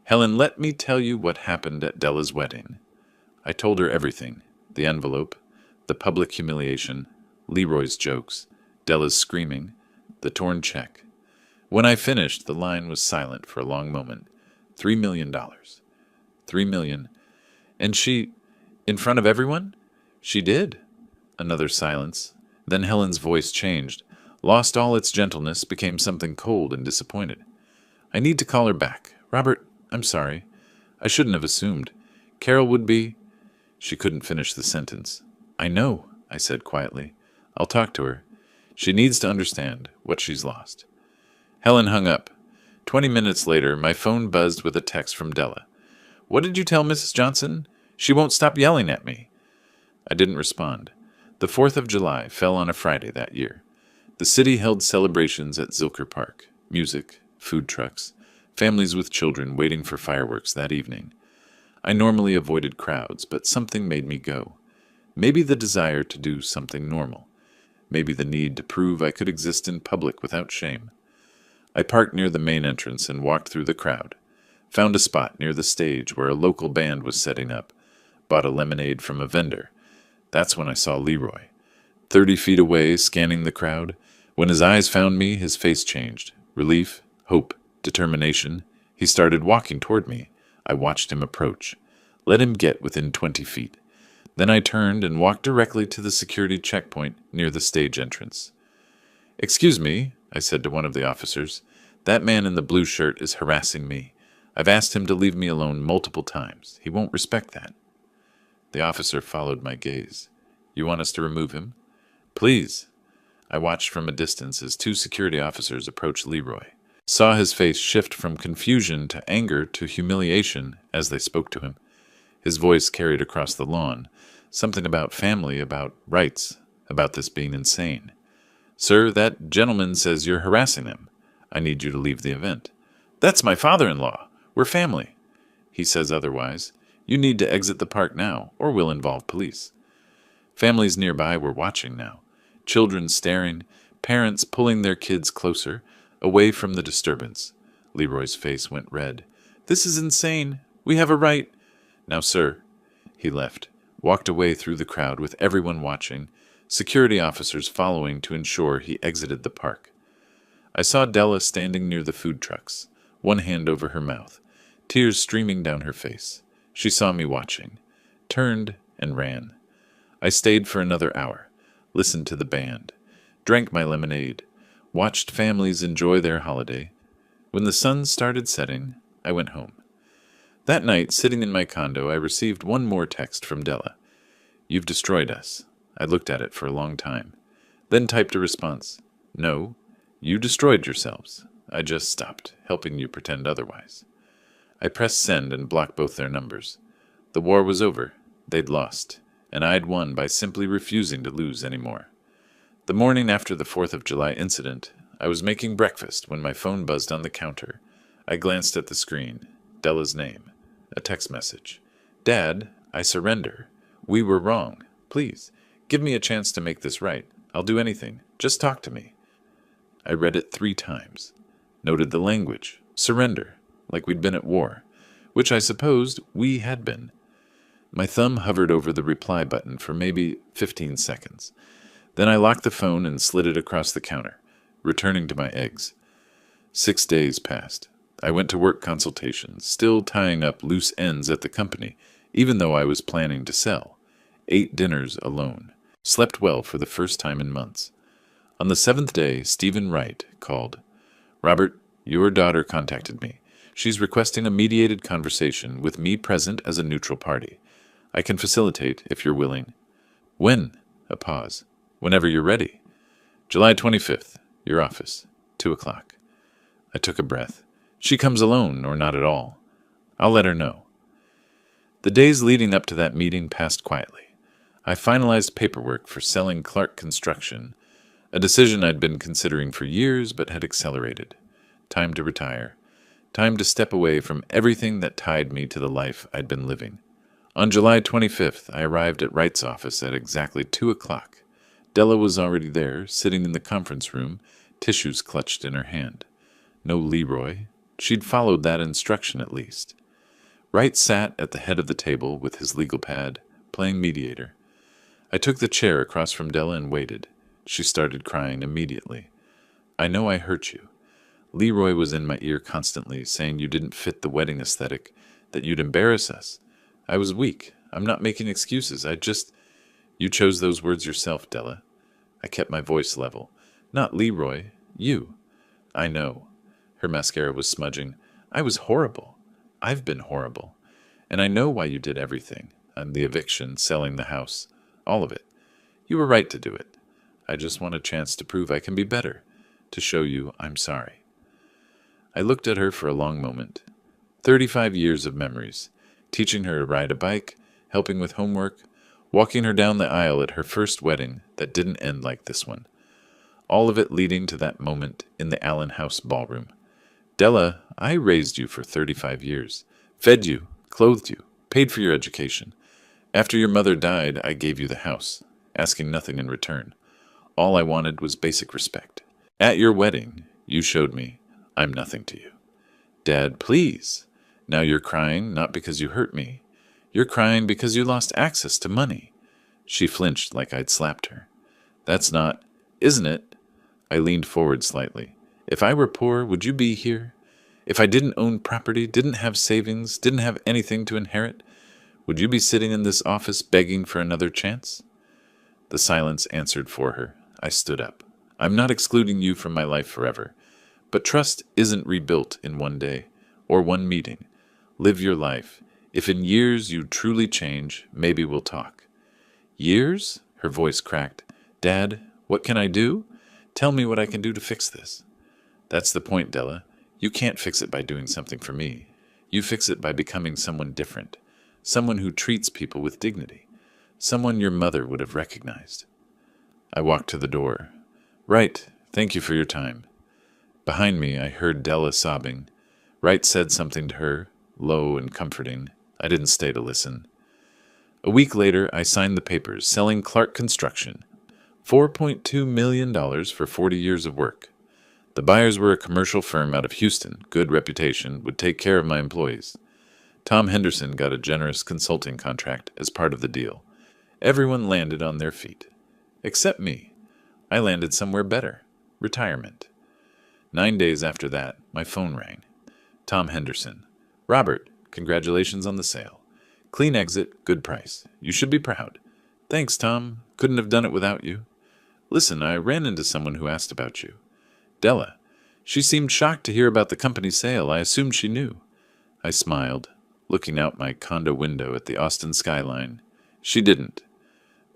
Speaker 1: Helen, let me tell you what happened at Della's wedding." I told her everything. The envelope, the public humiliation, Leroy's jokes, Della's screaming, the torn check. When I finished, the line was silent for a long moment. $3 million. $3 million. And she, in front of everyone? She did. Another silence. Then Helen's voice changed, lost all its gentleness, became something cold and disappointed. "I need to call her back. Robert, I'm sorry. I shouldn't have assumed. Carol would be—" She couldn't finish the sentence. "I know," I said quietly. "I'll talk to her. She needs to understand what she's lost." Helen hung up. 20 minutes later, my phone buzzed with a text from Della. "What did you tell Mrs. Johnson? She won't stop yelling at me." I didn't respond. The 4th of July fell on a Friday that year. The city held celebrations at Zilker Park. Music, food trucks, families with children waiting for fireworks that evening. I normally avoided crowds, but something made me go. Maybe the desire to do something normal. Maybe the need to prove I could exist in public without shame. I parked near the main entrance and walked through the crowd. Found a spot near the stage where a local band was setting up. Bought a lemonade from a vendor. That's when I saw Leroy. 30 feet away, scanning the crowd. When his eyes found me, his face changed. Relief, hope, determination. He started walking toward me. I watched him approach. Let him get within 20 feet. Then I turned and walked directly to the security checkpoint near the stage entrance. "Excuse me," I said to one of the officers. "That man in the blue shirt is harassing me. I've asked him to leave me alone multiple times. He won't respect that." The officer followed my gaze. "You want us to remove him?" "Please." I watched from a distance as 2 security officers approached Leroy. Saw his face shift from confusion to anger to humiliation as they spoke to him. His voice carried across the lawn, something about family, about rights, about this being insane. "Sir, that gentleman says you're harassing him. I need you to leave the event." "That's my father-in-law. We're family." "He says otherwise. You need to exit the park now, or we'll involve police." Families nearby were watching now. Children staring, parents pulling their kids closer, away from the disturbance. Leroy's face went red. "This is insane. We have a right—" "Now, sir." He left. walked away through the crowd with everyone watching, security officers following to ensure he exited the park. I saw Della standing near the food trucks, one hand over her mouth, tears streaming down her face. She saw me watching, turned, and ran. I stayed for another hour, listened to the band, drank my lemonade, watched families enjoy their holiday. When the sun started setting, I went home. That night, sitting in my condo, I received one more text from Della. "You've destroyed us." I looked at it for a long time, then typed a response. "No, you destroyed yourselves. I just stopped helping you pretend otherwise." I pressed send and blocked both their numbers. The war was over. They'd lost, and I'd won by simply refusing to lose anymore. The morning after the 4th of July incident, I was making breakfast when my phone buzzed on the counter. I glanced at the screen. Della's name. A text message. "Dad, I surrender. We were wrong. Please, give me a chance to make this right. I'll do anything. Just talk to me." I read it 3 times. Noted the language. Surrender. Like we'd been at war. Which I supposed we had been. My thumb hovered over the reply button for maybe 15 seconds. Then I locked the phone and slid it across the counter, returning to my eggs. 6 days passed. I went to work consultations, still tying up loose ends at the company, even though I was planning to sell. 8 dinners alone. Slept well for the first time in months. On the 7th day, Stephen Wright called. "Robert, your daughter contacted me. She's requesting a mediated conversation with me present as a neutral party. I can facilitate if you're willing." "When?" A pause. "Whenever you're ready." "July 25th, your office, 2 o'clock. I took a breath. "She comes alone, or not at all?" "I'll let her know." The days leading up to that meeting passed quietly. I finalized paperwork for selling Clark Construction, a decision I'd been considering for years but had accelerated. Time to retire. Time to step away from everything that tied me to the life I'd been living. On July 25th, I arrived at Wright's office at exactly 2 o'clock. Della was already there, sitting in the conference room, tissues clutched in her hand. No Leroy. She'd followed that instruction at least. Wright sat at the head of the table with his legal pad, playing mediator. I took the chair across from Della and waited. She started crying immediately. "I know I hurt you. Leroy was in my ear constantly, saying you didn't fit the wedding aesthetic, that you'd embarrass us. I was weak. I'm not making excuses. You chose those words yourself, Della." I kept my voice level. "Not Leroy. You." "I know." Her mascara was smudging. "I was horrible. I've been horrible. And I know why you did everything. And the eviction, selling the house. All of it. You were right to do it. I just want a chance to prove I can be better. To show you I'm sorry." I looked at her for a long moment. 35 years of memories. Teaching her to ride a bike, helping with homework, walking her down the aisle at her first wedding that didn't end like this one. All of it leading to that moment in the Allen House ballroom. "Della, I raised you for 35 years. Fed you, clothed you, paid for your education. After your mother died, I gave you the house, asking nothing in return. All I wanted was basic respect. At your wedding, you showed me I'm nothing to you. Dad, please. Now you're crying not because you hurt me. You're crying because you lost access to money." She flinched like I'd slapped her. "That's not, isn't it?" I leaned forward slightly. "If I were poor, would you be here? If I didn't own property, didn't have savings, didn't have anything to inherit, would you be sitting in this office begging for another chance?" The silence answered for her. I stood up. "I'm not excluding you from my life forever. But trust isn't rebuilt in one day, or one meeting. Live your life. If in years you truly change, maybe we'll talk." "Years?" Her voice cracked. "Dad, what can I do? Tell me what I can do to fix this." "That's the point, Della. You can't fix it by doing something for me. You fix it by becoming someone different. Someone who treats people with dignity. Someone your mother would have recognized." I walked to the door. "Right, thank you for your time." Behind me, I heard Della sobbing. Wright said something to her, low and comforting. I didn't stay to listen. A week later, I signed the papers selling Clark Construction. $4.2 million for 40 years of work. The buyers were a commercial firm out of Houston, good reputation, would take care of my employees. Tom Henderson got a generous consulting contract as part of the deal. Everyone landed on their feet. Except me. I landed somewhere better. Retirement. 9 days after that, my phone rang. Tom Henderson. Robert, congratulations on the sale. Clean exit, good price. You should be proud. Thanks, Tom. Couldn't have done it without you. Listen, I ran into someone who asked about you. Della. She seemed shocked to hear about the company sale. I assumed she knew. I smiled, looking out my condo window at the Austin skyline. She didn't.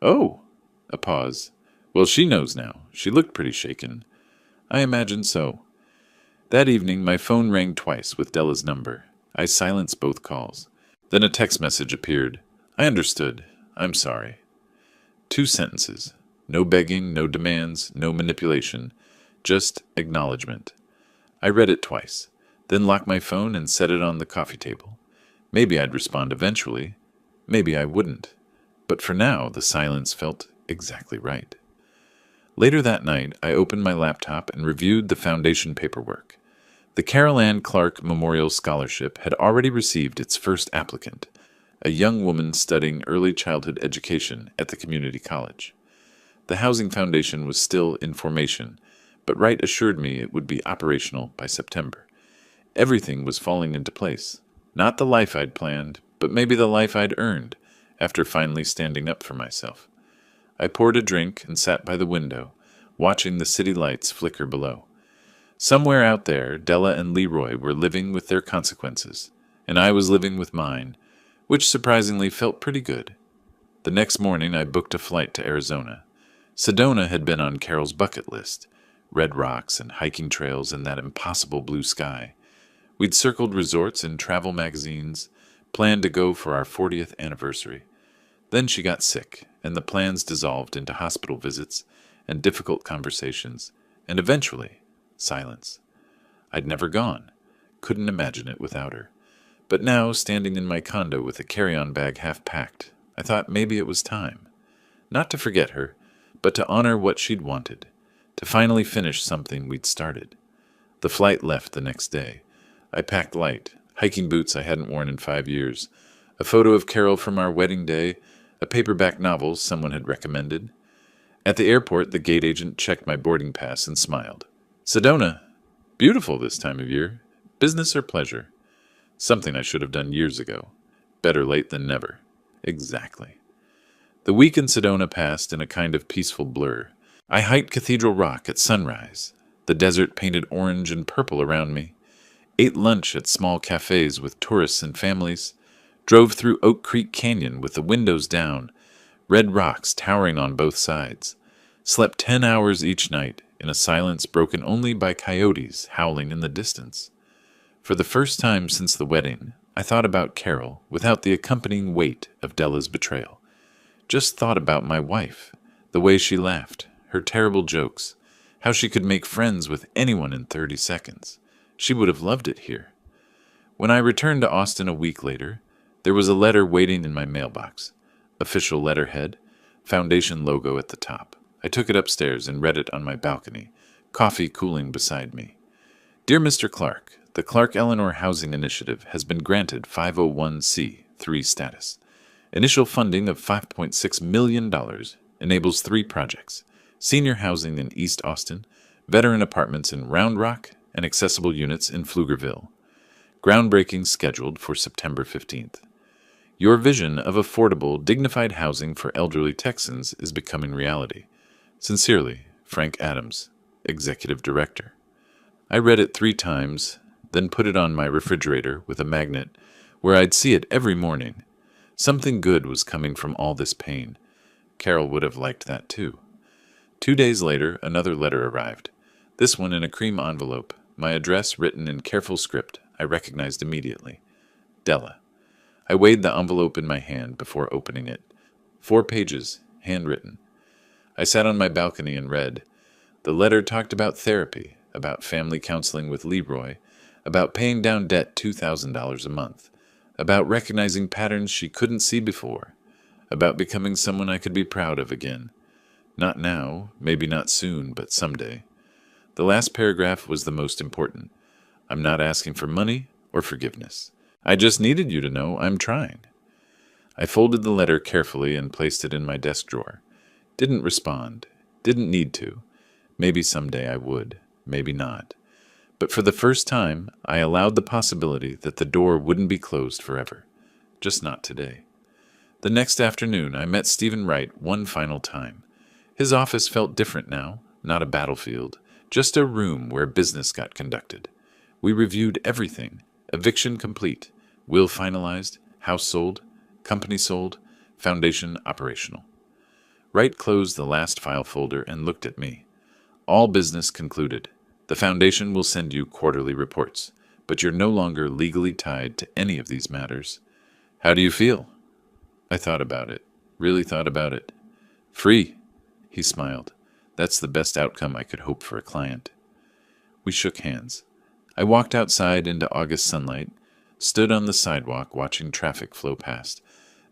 Speaker 1: Oh. A pause. Well, she knows now. She looked pretty shaken. I imagine so. That evening, my phone rang twice with Della's number. I silenced both calls. Then a text message appeared. I understood. I'm sorry. 2 sentences. No begging, no demands, no manipulation. Just acknowledgement. I read it twice, then locked my phone and set it on the coffee table. Maybe I'd respond eventually. Maybe I wouldn't. But for now, the silence felt exactly right. Later that night, I opened my laptop and reviewed the foundation paperwork. The Carol Ann Clark Memorial Scholarship had already received its first applicant, a young woman studying early childhood education at the community college. The Housing Foundation was still in formation, but Wright assured me it would be operational by September. Everything was falling into place. Not the life I'd planned, but maybe the life I'd earned, after finally standing up for myself. I poured a drink and sat by the window, watching the city lights flicker below. Somewhere out there, Della and Leroy were living with their consequences, and I was living with mine, which surprisingly felt pretty good. The next morning, I booked a flight to Arizona. Sedona had been on Carol's bucket list, red rocks and hiking trails and that impossible blue sky. We'd circled resorts in travel magazines, planned to go for our 40th anniversary. Then she got sick, and the plans dissolved into hospital visits and difficult conversations, and eventually, silence. I'd never gone. Couldn't imagine it without her. But now, standing in my condo with a carry-on bag half packed, I thought maybe it was time. Not to forget her, but to honor what she'd wanted, to finally finish something we'd started. The flight left the next day. I packed light, hiking boots I hadn't worn in 5 years, a photo of Carol from our wedding day, a paperback novel someone had recommended. At the airport, the gate agent checked my boarding pass and smiled. Sedona, beautiful this time of year. Business or pleasure? Something I should have done years ago. Better late than never. Exactly. The week in Sedona passed in a kind of peaceful blur. I hiked Cathedral Rock at sunrise, the desert painted orange and purple around me, ate lunch at small cafes with tourists and families, drove through Oak Creek Canyon with the windows down, red rocks towering on both sides, slept 10 hours each night in a silence broken only by coyotes howling in the distance. For the first time since the wedding, I thought about Carol without the accompanying weight of Della's betrayal. Just thought about my wife, the way she laughed, her terrible jokes, how she could make friends with anyone in 30 seconds. She would have loved it here. When I returned to Austin a week later, there was a letter waiting in my mailbox. Official letterhead, foundation logo at the top. I took it upstairs and read it on my balcony, coffee cooling beside me. Dear Mr. Clark, the Clark Eleanor Housing Initiative has been granted 501c3 status. Initial funding of $5.6 million enables 3 projects: senior housing in East Austin, veteran apartments in Round Rock, and accessible units in Pflugerville. Groundbreaking scheduled for September 15th. Your vision of affordable, dignified housing for elderly Texans is becoming reality. Sincerely, Frank Adams, Executive Director. I read it 3 times, then put it on my refrigerator with a magnet where I'd see it every morning. Something good was coming from all this pain. Carol would have liked that too. 2 days later, another letter arrived. This one in a cream envelope, my address written in careful script I recognized immediately. Della. I weighed the envelope in my hand before opening it. 4 pages, handwritten. I sat on my balcony and read. The letter talked about therapy, about family counseling with Leroy, about paying down debt $2,000 a month, about recognizing patterns she couldn't see before, about becoming someone I could be proud of again. Not now, maybe not soon, but someday. The last paragraph was the most important. I'm not asking for money or forgiveness. I just needed you to know I'm trying. I folded the letter carefully and placed it in my desk drawer. Didn't respond. Didn't need to. Maybe someday I would. Maybe not. But for the first time, I allowed the possibility that the door wouldn't be closed forever. Just not today. The next afternoon, I met Stephen Wright one final time. His office felt different now, not a battlefield, just a room where business got conducted. We reviewed everything. Eviction complete. Will finalized. House sold. Company sold. Foundation operational. Wright closed the last file folder and looked at me. All business concluded. The foundation will send you quarterly reports, but you're no longer legally tied to any of these matters. How do you feel? I thought about it. Really thought about it. Free, he smiled. That's the best outcome I could hope for a client. We shook hands. I walked outside into August sunlight, stood on the sidewalk watching traffic flow past,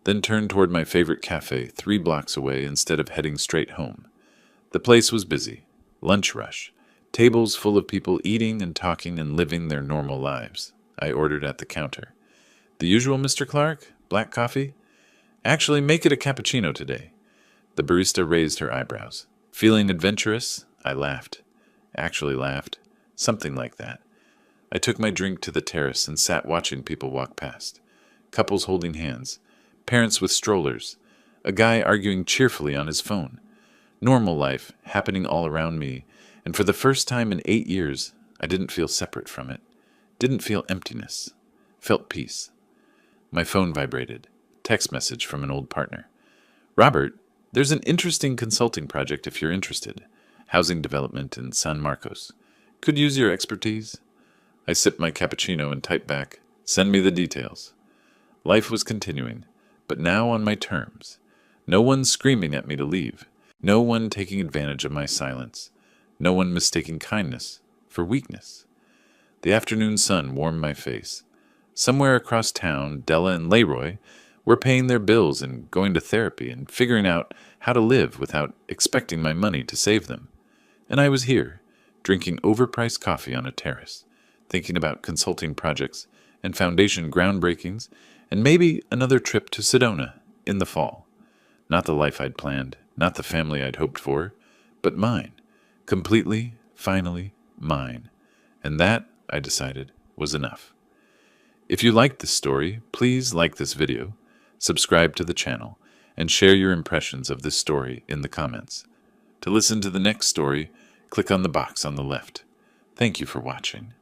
Speaker 1: then turned toward my favorite cafe 3 blocks away instead of heading straight home. The place was busy. Lunch rush. Tables full of people eating and talking and living their normal lives. I ordered at the counter. The usual, Mr. Clark? Black coffee? Actually, make it a cappuccino today. The barista raised her eyebrows. Feeling adventurous? I laughed. Actually laughed. Something like that. I took my drink to the terrace and sat watching people walk past. Couples holding hands. Parents with strollers. A guy arguing cheerfully on his phone. Normal life happening all around me, and for the first time in 8 years, I didn't feel separate from it. Didn't feel emptiness. Felt peace. My phone vibrated. Text message from an old partner. Robert, there's an interesting consulting project if you're interested. Housing development in San Marcos. Could use your expertise. I sipped my cappuccino and typed back, send me the details. Life was continuing, but now on my terms. No one screaming at me to leave. No one taking advantage of my silence. No one mistaking kindness for weakness. The afternoon sun warmed my face. Somewhere across town, Della and Leroy were paying their bills and going to therapy and figuring out how to live without expecting my money to save them. And I was here, drinking overpriced coffee on a terrace, thinking about consulting projects and foundation groundbreakings, and maybe another trip to Sedona in the fall. Not the life I'd planned, not the family I'd hoped for, but mine. Completely, finally, mine. And that, I decided, was enough. If you liked this story, please like this video, subscribe to the channel, and share your impressions of this story in the comments. To listen to the next story, click on the box on the left. Thank you for watching.